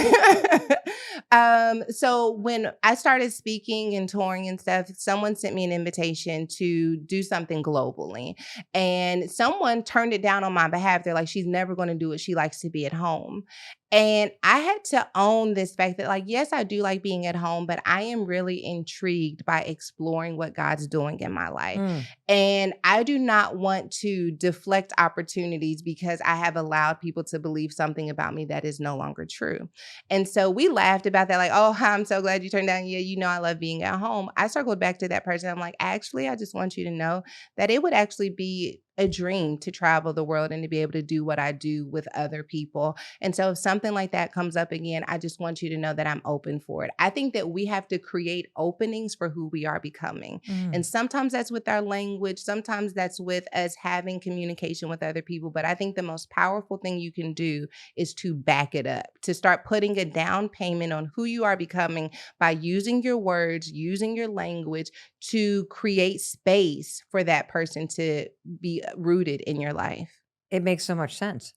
So when I started speaking and touring and stuff, someone sent me an invitation to do something globally. And someone turned it down on my behalf. They're like, she's never going to do it. She likes to be at home. And I had to own this fact that, like, yes, I do like being at home, but I am really intrigued by exploring what God's doing in my life. And I do not want to deflect opportunities because I have allowed people to believe something about me that is no longer true. And so we laughed about that, like, oh, I'm so glad you turned down. Yeah, you know, I love being at home. I circled back to that person. I'm like, actually, I just want you to know that it would actually be a dream to travel the world and to be able to do what I do with other people. And so if something like that comes up again, I just want you to know that I'm open for it. I think that we have to create openings for who we are becoming. And sometimes that's with our language. Sometimes that's with us having communication with other people. But I think the most powerful thing you can do is to back it up, to start putting a down payment on who you are becoming by using your words, using your language to create space for that person to be rooted in your life. It makes so much sense.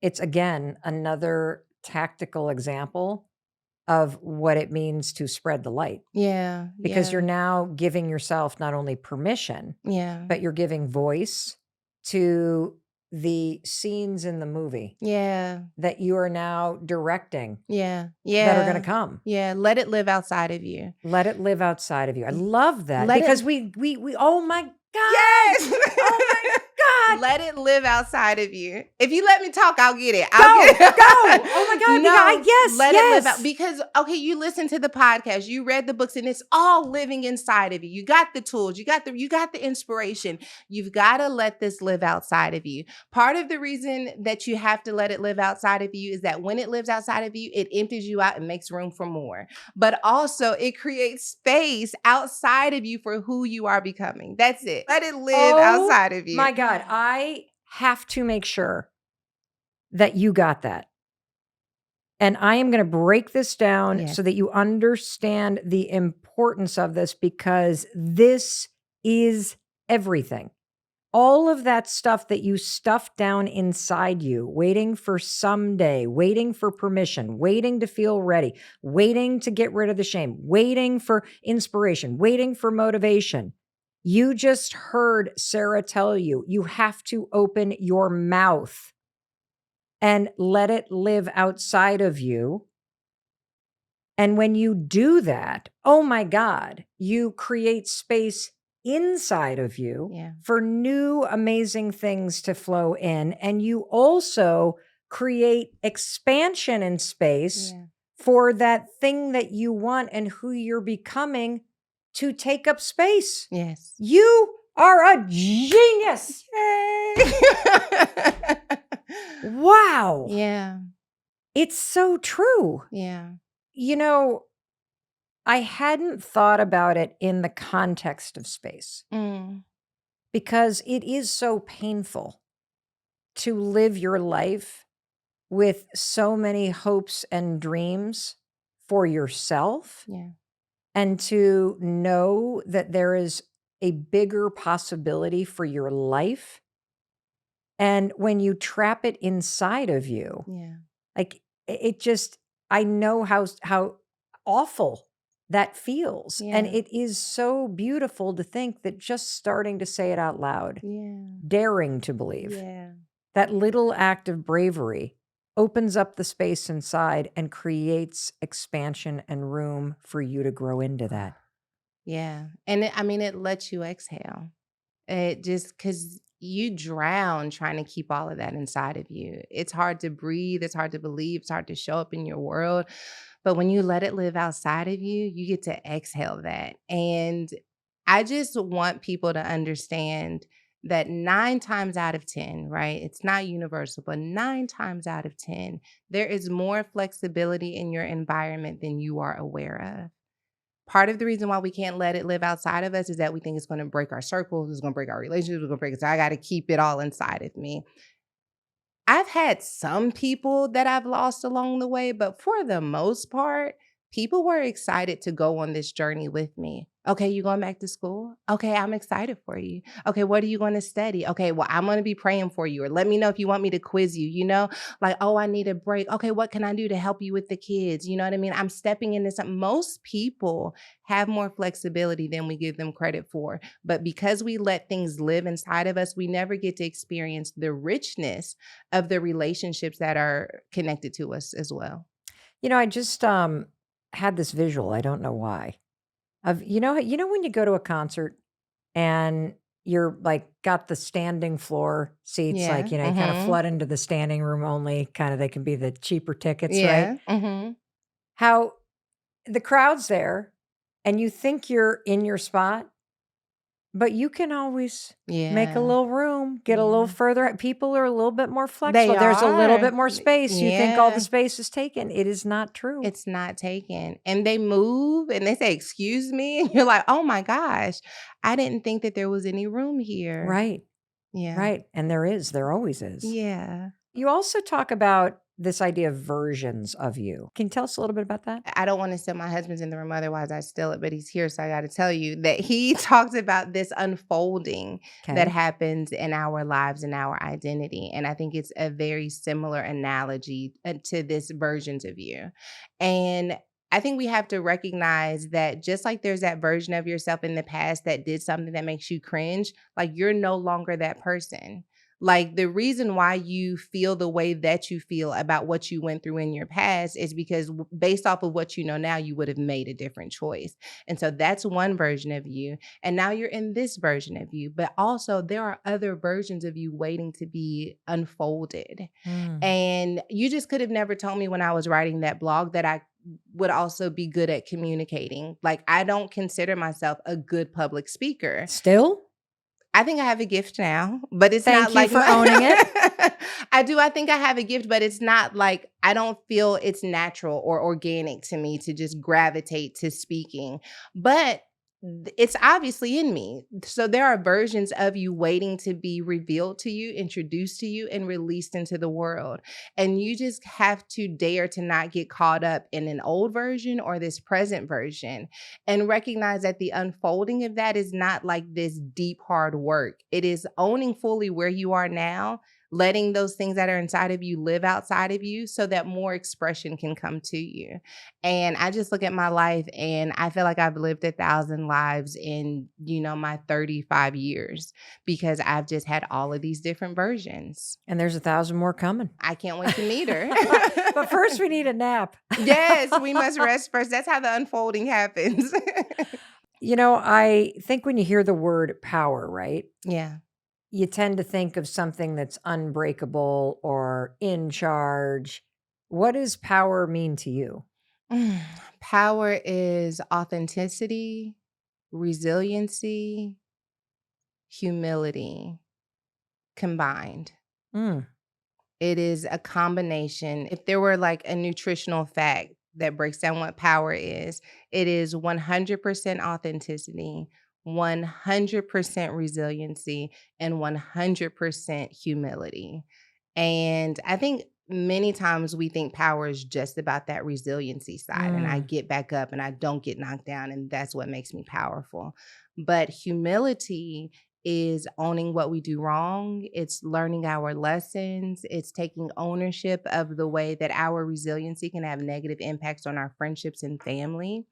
It's, again, another tactical example of what it means to spread the light. Yeah. Because you're now giving yourself not only permission, but you're giving voice to the scenes in the movie Yeah. that you are now directing Yeah. that are going to Yeah. come. Yeah. Let it live outside of you. Let it live outside of you. I love that Let because it- we oh my God. Yes. Oh my God. Let it live outside of you. If you let me talk, I'll get it. Go. Oh my God. No, Yes. let it live out. Yes. Because, okay, you listen to the podcast, you read the books, and it's all living inside of you. You got the tools, you got the inspiration. You've got to let this live outside of you. Part of the reason that you have to let it live outside of you is that when it lives outside of you, it empties you out and makes room for more. But also it creates space outside of you for who you are becoming. That's it. Let it live outside of you. My God, I have to make sure that you got that. And I am going to break this down so that you understand the importance of this, because this is everything. All of that stuff that you stuff down inside you, waiting for someday, waiting for permission, waiting to feel ready, waiting to get rid of the shame, waiting for inspiration, waiting for motivation. You just heard Sarah tell you, you have to open your mouth and let it live outside of you. And when you do that, oh my God, you create space inside of you for new amazing things to flow in. And you also create expansion in space for that thing that you want and who you're becoming to take up space. Yes. You are a genius. Yay. Wow. Yeah. It's so true. Yeah. You know, I hadn't thought about it in the context of space because it is so painful to live your life with so many hopes and dreams for yourself, and to know that there is a bigger possibility for your life. And when you trap it inside of you, like it just, I know how awful that feels. And it is so beautiful to think that just starting to say it out loud, daring to believe, that little act of bravery opens up the space inside and creates expansion and room for you to grow into that. Yeah. And it lets you exhale. It just, because you drown trying to keep all of that inside of you. It's hard to breathe. It's hard to believe. It's hard to show up in your world. But when you let it live outside of you, you get to exhale that. And I just want people to understand that 9 times out of 10, right? It's not universal, but 9 times out of 10, there is more flexibility in your environment than you are aware of. Part of the reason why we can't let it live outside of us is that we think it's going to break our circles, it's going to break our relationships, it's going to break it. So I got to keep it all inside of me. I've had some people that I've lost along the way, but for the most part, people were excited to go on this journey with me. Okay, you going back to school? Okay, I'm excited for you. Okay, what are you going to study? Okay, well, I'm going to be praying for you, or let me know if you want me to quiz you, like, oh, I need a break. Okay, what can I do to help you with the kids? You know what I mean? I'm stepping into something. Most people have more flexibility than we give them credit for. But because we let things live inside of us, we never get to experience the richness of the relationships that are connected to us as well. I just had this visual, I don't know why, of when you go to a concert and you're like got the standing floor seats, like you kind of flood into the standing room only, kind of, they can be the cheaper tickets, right? How the crowd's there and you think you're in your spot, but you can always make a little room, get a little further. People are a little bit more flexible. There's a little bit more space. You think all the space is taken. It is not true. It's not taken. And they move and they say, excuse me. And you're like, oh my gosh, I didn't think that there was any room here. Right. Yeah. Right. And there always is. Yeah. You also talk about this idea of versions of you. Can you tell us a little bit about that? I don't want to steal, my husband's in the room, otherwise I steal it, but he's here. So I got to tell you that he talks about this unfolding that happens in our lives and our identity. And I think it's a very similar analogy to this versions of you. And I think we have to recognize that just like there's that version of yourself in the past that did something that makes you cringe, like you're no longer that person. Like, the reason why you feel the way that you feel about what you went through in your past is because based off of what you know now, you would have made a different choice. And so that's one version of you. And now you're in this version of you. But also, there are other versions of you waiting to be unfolded. And you just could have never told me when I was writing that blog that I would also be good at communicating. Like, I don't consider myself a good public speaker. Still? I think I have a gift now, but it's Thank not you like for owning it. I do. I think I have a gift, but it's not like, I don't feel it's natural or organic to me to just gravitate to speaking. But it's obviously in me. So there are versions of you waiting to be revealed to you, introduced to you, and released into the world. And you just have to dare to not get caught up in an old version or this present version, and recognize that the unfolding of that is not like this deep, hard work. It is owning fully where you are now, letting those things that are inside of you live outside of you so that more expression can come to you. And I just look at my life and I feel like I've lived 1,000 lives in, my 35 years, because I've just had all of these different versions. And there's 1,000 more coming. I can't wait to meet her. But first we need a nap. Yes, we must rest first. That's how the unfolding happens. I think when you hear the word power, right? Yeah. You tend to think of something that's unbreakable or in charge. What does power mean to you? Power is authenticity, resiliency, humility combined. It is a combination. If there were like a nutritional fact that breaks down what power is, it is 100% authenticity, 100% resiliency, and 100% humility. And I think many times we think power is just about that resiliency side, and I get back up and I don't get knocked down, and that's what makes me powerful. But humility is owning what we do wrong. It's learning our lessons. It's taking ownership of the way that our resiliency can have negative impacts on our friendships and family.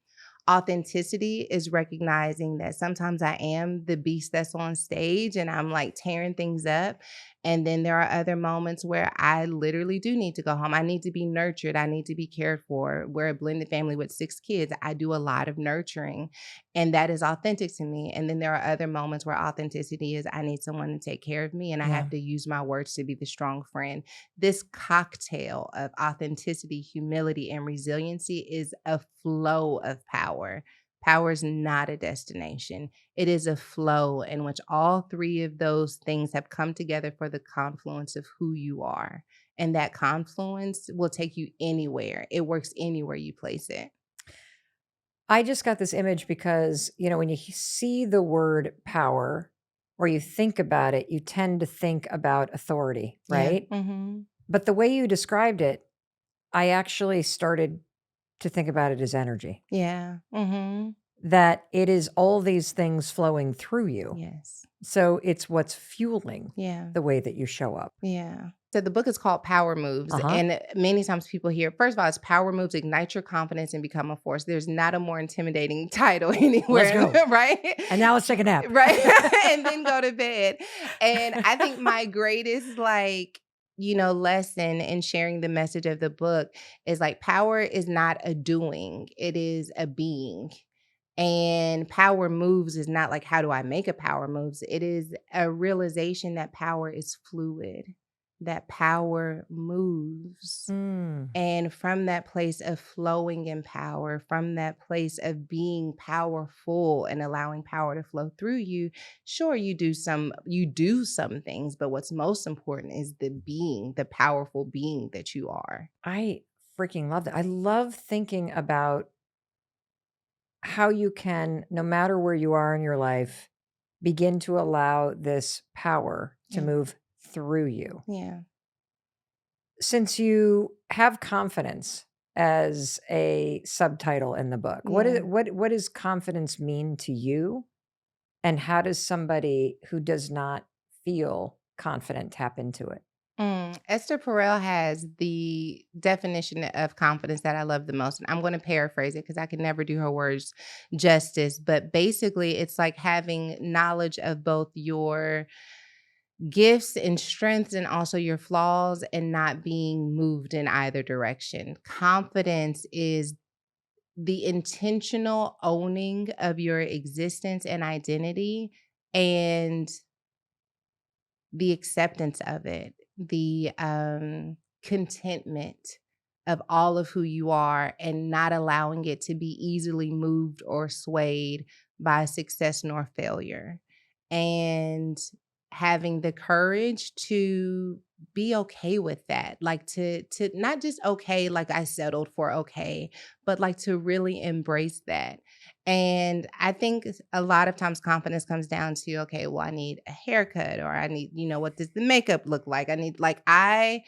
Authenticity is recognizing that sometimes I am the beast that's on stage and I'm like tearing things up. And then there are other moments where I literally do need to go home. I need to be nurtured. I need to be cared for. We're a blended family with 6 kids. I do a lot of nurturing, and that is authentic to me. And then there are other moments where authenticity is I need someone to take care of me, and I have to use my words to be the strong friend. This cocktail of authenticity, humility, and resiliency is a flow of power. Power is not a destination. It is a flow in which all 3 of those things have come together for the confluence of who you are. And that confluence will take you anywhere. It works anywhere you place it. I just got this image because, when you see the word power or you think about it, you tend to think about authority, right? Yeah. Mm-hmm. But the way you described it, I actually started to think about it as energy. Yeah. Mm-hmm. That it is all these things flowing through you. Yes. So it's what's fueling Yeah. the way that you show up. Yeah. So the book is called Power Moves. And many times people hear, first of all, it's Power Moves, Ignite Your Confidence and Become a Force. There's not a more intimidating title anywhere. Let's go. Right? And now let's take a nap. Right. And then go to bed. And I think my greatest lesson in sharing the message of the book is like, power is not a doing, it is a being. And power moves is not like, how do I make a power moves? It is a realization that power is fluid, that power moves. And from that place of flowing in power, from that place of being powerful and allowing power to flow through you, sure, you do some things, but what's most important is the powerful being that you are. I freaking love that. I love thinking about how you can, no matter where you are in your life, begin to allow this power to move through you. Yeah. Since you have confidence as a subtitle in the book, what does confidence mean to you? And how does somebody who does not feel confident tap into it? Esther Perel has the definition of confidence that I love the most. And I'm going to paraphrase it because I can never do her words justice. But basically, it's like having knowledge of both your gifts and strengths and also your flaws and not being moved in either direction. Confidence is the intentional owning of your existence and identity and the acceptance of it, the contentment of all of who you are and not allowing it to be easily moved or swayed by success nor failure. And having the courage to be okay with that, like to not just okay, like I settled for okay, but like to really embrace that. And I think a lot of times confidence comes down to, okay, well, I need a haircut or I need, what does the makeup look like? I need, like, I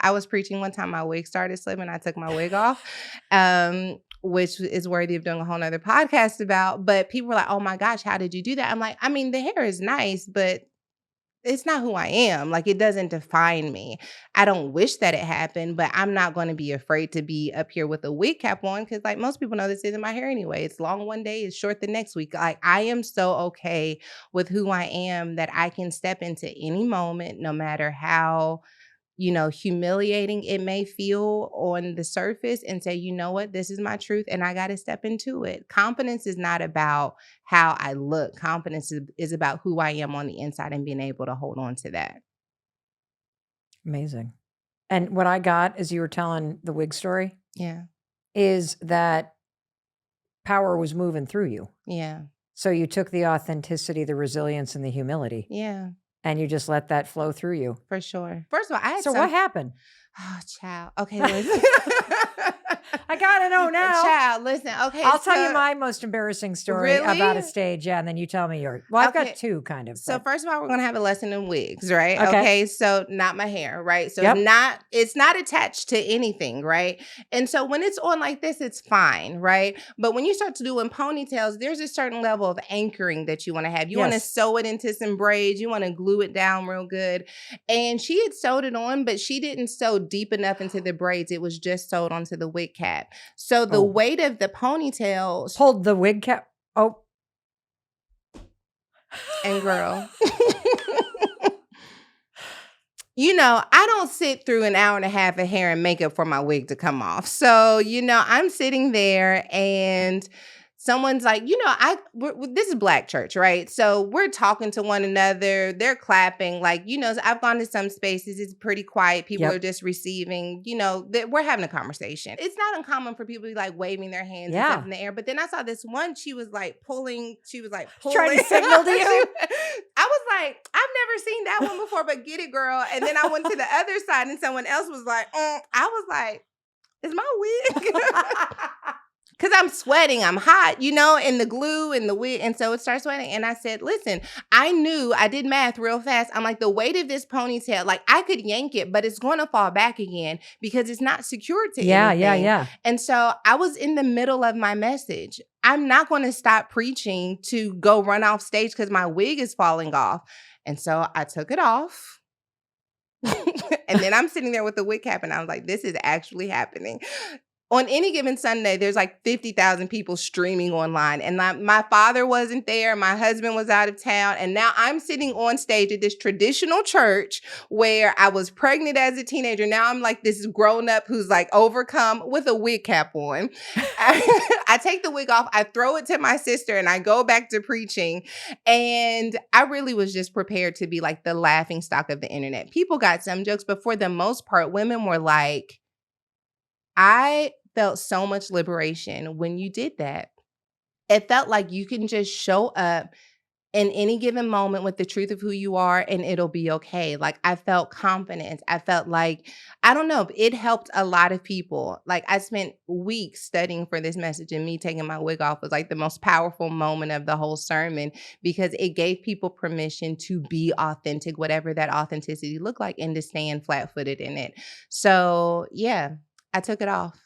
was preaching one time, my wig started slipping. I took my wig off, which is worthy of doing a whole nother podcast about. But people were like, oh my gosh, how did you do that? I'm like, I mean, the hair is nice, but it's not who I am. Like, it doesn't define me. I don't wish that it happened, but I'm not going to be afraid to be up here with a wig cap on because, like, most people know this isn't my hair anyway. It's long one day, it's short the next week. Like, I am so okay with who I am that I can step into any moment, no matter how humiliating it may feel on the surface, and say, you know what, this is my truth and I got to step into it. Confidence is not about how I look. Confidence is about who I am on the inside and being able to hold on to that. Amazing. And what I got as you were telling the wig story Yeah. is that power was moving through you. Yeah. So you took the authenticity, the resilience, and the humility. Yeah. And you just let that flow through you. For sure. First of all, what happened? Oh, child. Okay, listen. I gotta know now. Child, listen. Okay, I'll tell you my most embarrassing story about a stage. Yeah, and then you tell me yours. Well, I've got two, kind of. So first of all, we're gonna have a lesson in wigs, right? Okay. So not my hair, right? So Yep. it's not attached to anything, right? And so when it's on like this, it's fine, right? But when you start to doing ponytails, there's a certain level of anchoring that you want to have. You want to sew it into some braids. You want to glue it down real good. And she had sewed it on, but she didn't sew deep enough into the braids. It was just sewed onto the wig cap. So the weight of the ponytail pulled the wig cap. Oh. And girl, I don't sit through an hour and a half of hair and makeup for my wig to come off. So, I'm sitting there and someone's like, this is Black church, right? So we're talking to one another. They're clapping. Like, I've gone to some spaces. It's pretty quiet. People are just receiving, we're having a conversation. It's not uncommon for people to be like waving their hands and stuff in the air. But then I saw this one, she was pulling. Trying to signal to you? I was like, I've never seen that one before, but get it, girl. And then I went to the other side and someone else was like, I was like, is my wig? Because I'm sweating, I'm hot, and the glue and the wig. And so it starts sweating. And I said, listen, I did math real fast. I'm like, the weight of this ponytail, like I could yank it, but it's going to fall back again because it's not secured to anything. Yeah. And so I was in the middle of my message. I'm not going to stop preaching to go run off stage because my wig is falling off. And so I took it off. And then I'm sitting there with the wig cap and I was like, this is actually happening. On any given Sunday, there's like 50,000 people streaming online. And my father wasn't there. My husband was out of town. And now I'm sitting on stage at this traditional church where I was pregnant as a teenager. Now I'm like this grown up who's like overcome with a wig cap on. I take the wig off. I throw it to my sister and I go back to preaching. And I really was just prepared to be like the laughing stock of the internet. People got some jokes, but for the most part, women were like, I felt so much liberation when you did that. It felt like you can just show up in any given moment with the truth of who you are and it'll be okay. Like I felt confidence. I felt like, I don't know, it helped a lot of people. Like I spent weeks studying for this message and me taking my wig off was like the most powerful moment of the whole sermon because it gave people permission to be authentic, whatever that authenticity looked like, and to stand flat-footed in it. So yeah. I took it off.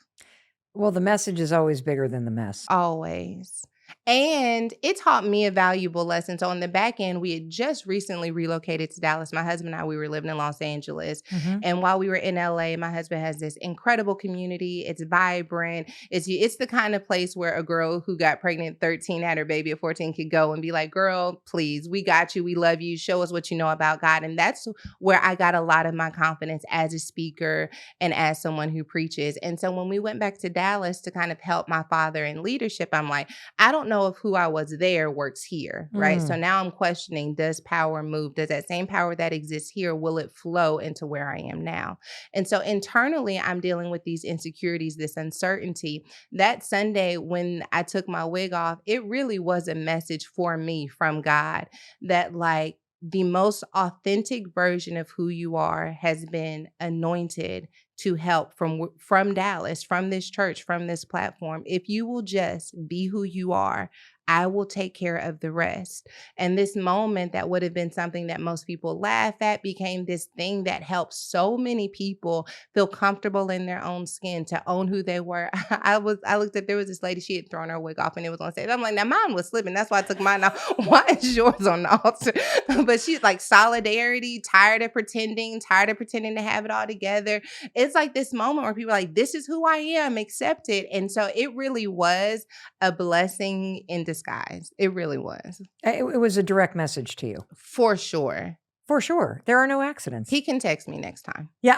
Well, the message is always bigger than the mess. Always. And it taught me a valuable lesson. So on the back end, we had just recently relocated to Dallas. My husband and I, we were living in Los Angeles. Mhm. And while we were in LA, my husband has this incredible community. It's vibrant. It's the kind of place where a girl who got pregnant at 13, had her baby at 14 could go and be like, girl, please, we got you. We love you. Show us what you know about God. And that's where I got a lot of my confidence as a speaker and as someone who preaches. And so when we went back to Dallas to kind of help my father in leadership, I'm like, I don't know if who I was there works here, right? So now I'm questioning, does power move? Does that same power that exists here, will it flow into where I am now? And so internally, I'm dealing with these insecurities, this uncertainty. That Sunday when I took my wig off, it really was a message for me from God that like, the most authentic version of who you are has been anointed to help from Dallas, from this church, from this platform. If you will just be who you are, I will take care of the rest. And this moment that would have been something that most people laugh at became this thing that helped so many people feel comfortable in their own skin, to own who they were. I looked at, there was this lady, she had thrown her wig off and it was on stage. I'm like, now mine was slipping. That's why I took mine off. Why is yours on the altar? But she's like, solidarity, tired of pretending to have it all together. It's like this moment where people are like, this is who I am, accept it. And so it really was a blessing in disguise. It really was. It was a direct message to you. For sure. For sure. There are no accidents. He can text me next time. Yeah.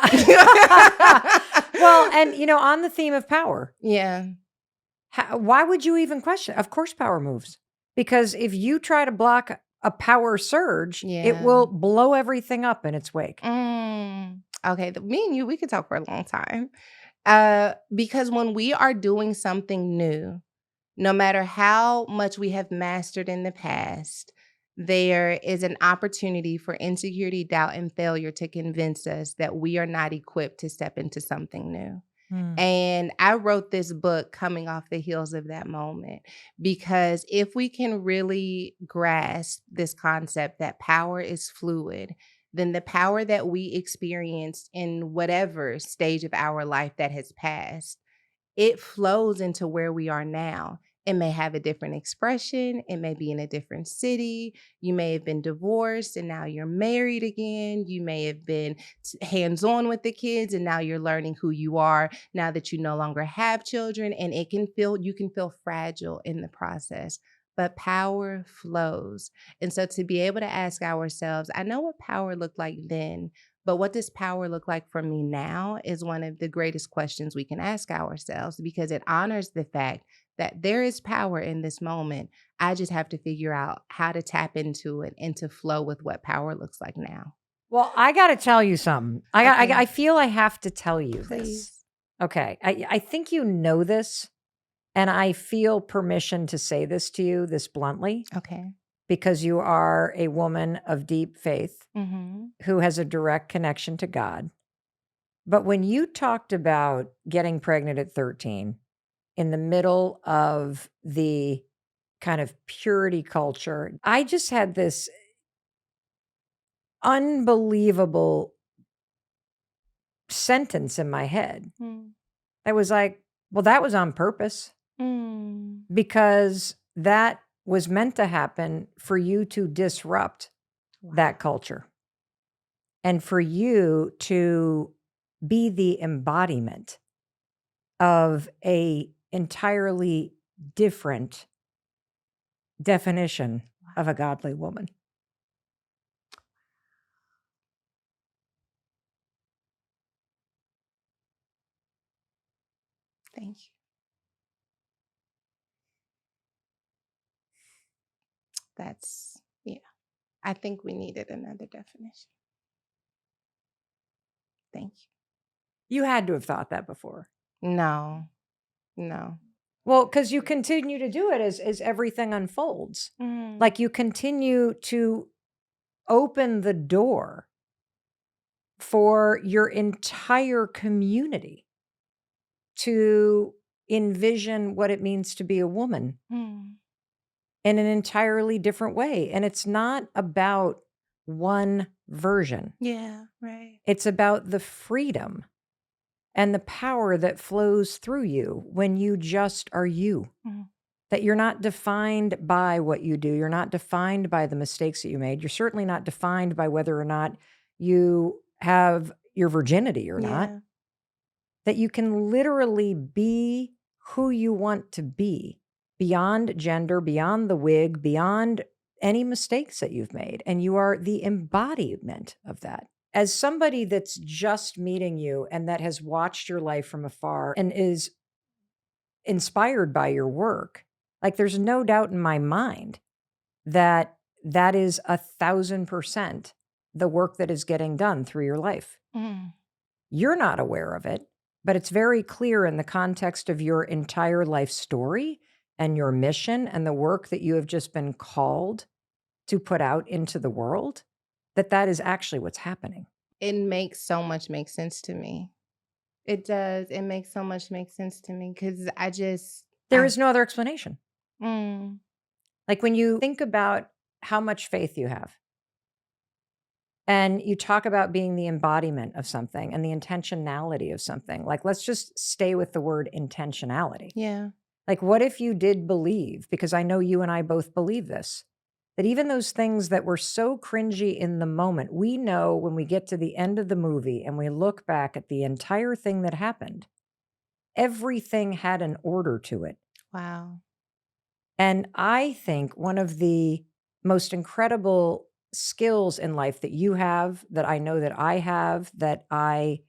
Well, and on the theme of power. Yeah. Why would you even question? Of course power moves. Because if you try to block a power surge, it will blow everything up in its wake. Okay, me and you, we could talk for a long time. Because when we are doing something new, no matter how much we have mastered in the past, there is an opportunity for insecurity, doubt, and failure to convince us that we are not equipped to step into something new. And I wrote this book coming off the heels of that moment, because if we can really grasp this concept that power is fluid, then the power that we experienced in whatever stage of our life that has passed, it flows into where we are now. It may have a different expression. It may be in a different city. You may have been divorced and now you're married again. You may have been hands-on with the kids and now you're learning who you are now that you no longer have children. And you can feel fragile in the process. But power flows. And so to be able to ask ourselves, I know what power looked like then, but what does power look like for me now is one of the greatest questions we can ask ourselves, because it honors the fact that there is power in this moment. I just have to figure out how to tap into it and to flow with what power looks like now. Well, I got to tell you something. I feel I have to tell you Please. this. Okay. I think you know this, and I feel permission to say this to you this bluntly. Okay. Because you are a woman of deep faith who has a direct connection to God. But when you talked about getting pregnant at 13 in the middle of the kind of purity culture, I just had this unbelievable sentence in my head that was like, well, that was on purpose, because that was meant to happen for you to disrupt that culture and for you to be the embodiment of a entirely different definition of a godly woman. Thank you. I think we needed another definition. Thank you. You had to have thought that before. No. Well, because you continue to do it as everything unfolds. Like you continue to open the door for your entire community to envision what it means to be a woman in an entirely different way. And it's not about one version. Yeah, right. It's about the freedom and the power that flows through you when you just are you. that you're not defined by what you do. You're not defined by the mistakes that you made. You're certainly not defined by whether or not you have your virginity or not. Yeah. That you can literally be who you want to be beyond gender, beyond the wig, beyond any mistakes that you've made. And you are the embodiment of that. As somebody that's just meeting you and that has watched your life from afar and is inspired by your work, like there's no doubt in my mind that that is 1,000% the work that is getting done through your life. Mm. You're not aware of it, but it's very clear in the context of your entire life story and your mission and the work that you have just been called to put out into the world, that that is actually what's happening. It makes so much make sense to me. It does. It makes so much make sense to me because There is no other explanation. Mm. Like when you think about how much faith you have, and you talk about being the embodiment of something and the intentionality of something, like let's just stay with the word intentionality. Yeah. Like, what if you did believe, because I know you and I both believe this, that even those things that were so cringy in the moment, we know when we get to the end of the movie and we look back at the entire thing that happened, everything had an order to it. Wow. And I think one of the most incredible skills in life that you have, that I know that I have, that I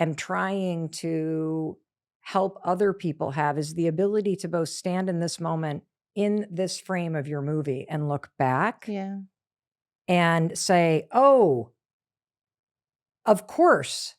am trying to help other people have, is the ability to both stand in this moment in this frame of your movie and look back Yeah. and say, oh, of course,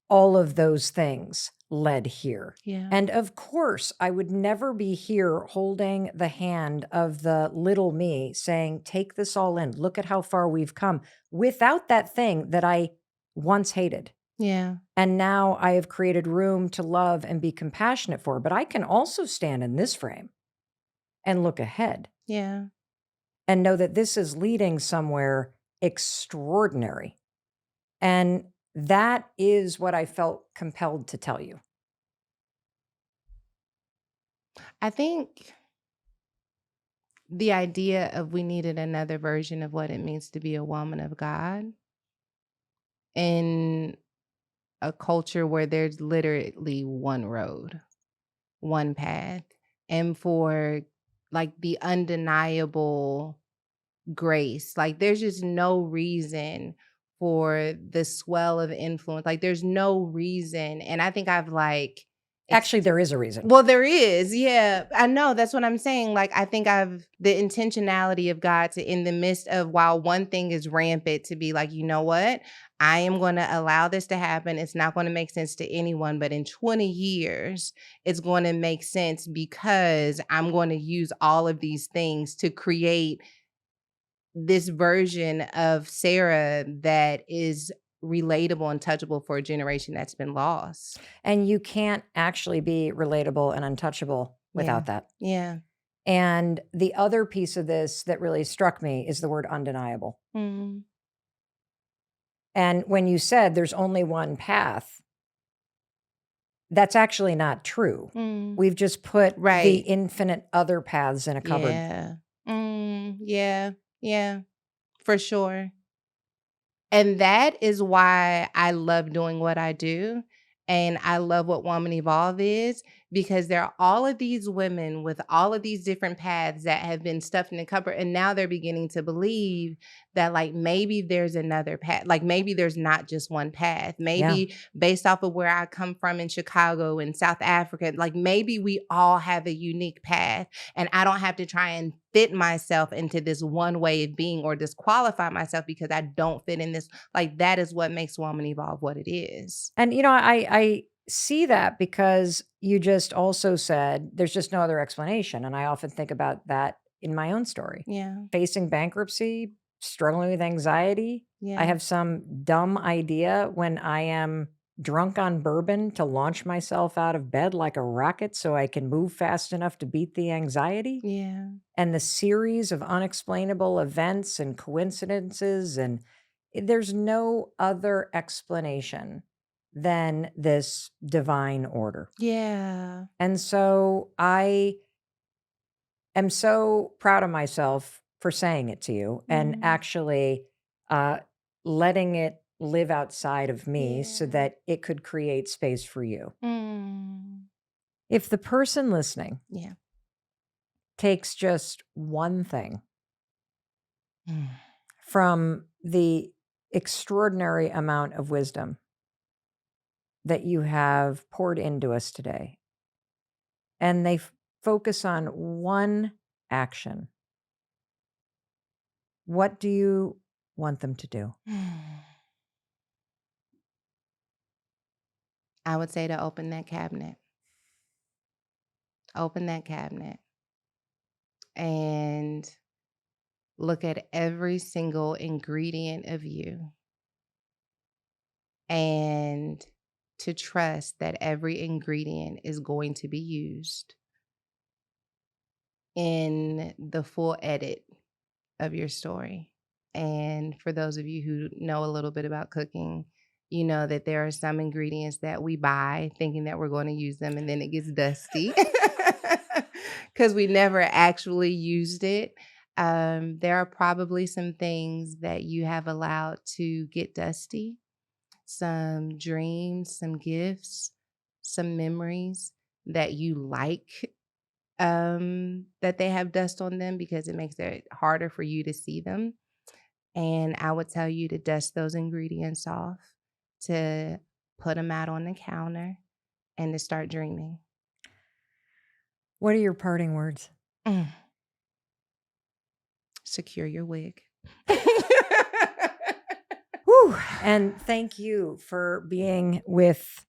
all of those things led here. Yeah. And of course, I would never be here holding the hand of the little me saying, take this all in. Look at how far we've come without that thing that I once hated. Yeah. And now I have created room to love and be compassionate for. But I can also stand in this frame and look ahead Yeah. and know that this is leading somewhere extraordinary. And that is what I felt compelled to tell you. I think the idea of we needed another version of what it means to be a woman of God in a culture where there's literally one road, one path, and for like the undeniable grace. Like there's just no reason for the swell of influence. Like there's no reason. And I think I've like Actually, there is a reason. well, there is. Yeah. I know. That's what I'm saying. Like, I think the intentionality of God to, in the midst of while one thing is rampant, to be like, you know what? I am going to allow this to happen. It's not going to make sense to anyone, but in 20 years, it's going to make sense because I'm going to use all of these things to create this version of Sarah that is relatable and touchable for a generation that's been lost. And you can't actually be relatable and untouchable without that. Yeah. And the other piece of this that really struck me is the word undeniable. Mm. And when you said there's only one path, that's actually not true. Mm. We've just put the Right. infinite other paths in a cupboard. Yeah. Yeah. Yeah. For sure. And that is why I love doing what I do. And I love what Woman Evolve is, because there are all of these women with all of these different paths that have been stuffed in the cupboard. And now they're beginning to believe that like maybe there's another path. Like maybe there's not just one path. Maybe based off of where I come from in Chicago and South Africa, like maybe we all have a unique path. And I don't have to try and fit myself into this one way of being or disqualify myself because I don't fit in this. Like that is what makes Woman Evolve what it is. And, you know, I see that because you just also said there's just no other explanation. And I often think about that in my own story. Yeah. Facing bankruptcy, struggling with anxiety. Yeah. I have some dumb idea when I am drunk on bourbon to launch myself out of bed like a rocket so I can move fast enough to beat the anxiety. Yeah. And the series of unexplainable events and coincidences, and there's no other explanation than this divine order. Yeah. And so I am so proud of myself for saying it to you and actually letting it live outside of me so that it could create space for you. If the person listening takes just one thing from the extraordinary amount of wisdom that you have poured into us today, and they focus on one action, what do you want them to do? I would say to open that cabinet. Open that cabinet and look at every single ingredient of you, and to trust that every ingredient is going to be used in the full edit of your story. And for those of you who know a little bit about cooking, you know that there are some ingredients that we buy thinking that we're going to use them, and then it gets dusty because we never actually used it. There are probably some things that you have allowed to get dusty, some dreams, some gifts, some memories that you like that they have dust on them because it makes it harder for you to see them. And I would tell you to dust those ingredients off, to put them out on the counter, and to start dreaming. What are your parting words? Secure your wig. Whew. And thank you for being with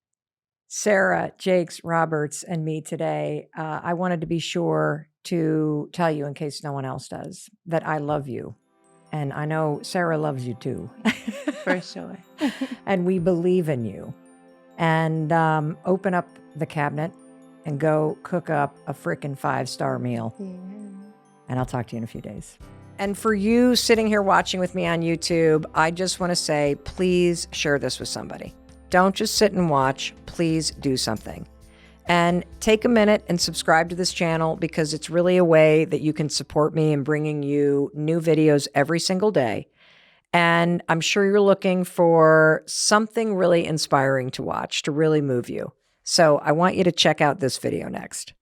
Sarah, Jakes, Roberts, and me today. I wanted to be sure to tell you, in case no one else does, that I love you. And I know Sarah loves you too. For sure. And we believe in you. And open up the cabinet and go cook up a frickin' 5-star meal. And I'll talk to you in a few days. And for you sitting here watching with me on YouTube, I just want to say, please share this with somebody. Don't just sit and watch. Please do something. And take a minute and subscribe to this channel, because it's really a way that you can support me in bringing you new videos every single day. And I'm sure you're looking for something really inspiring to watch, to really move you. So I want you to check out this video next.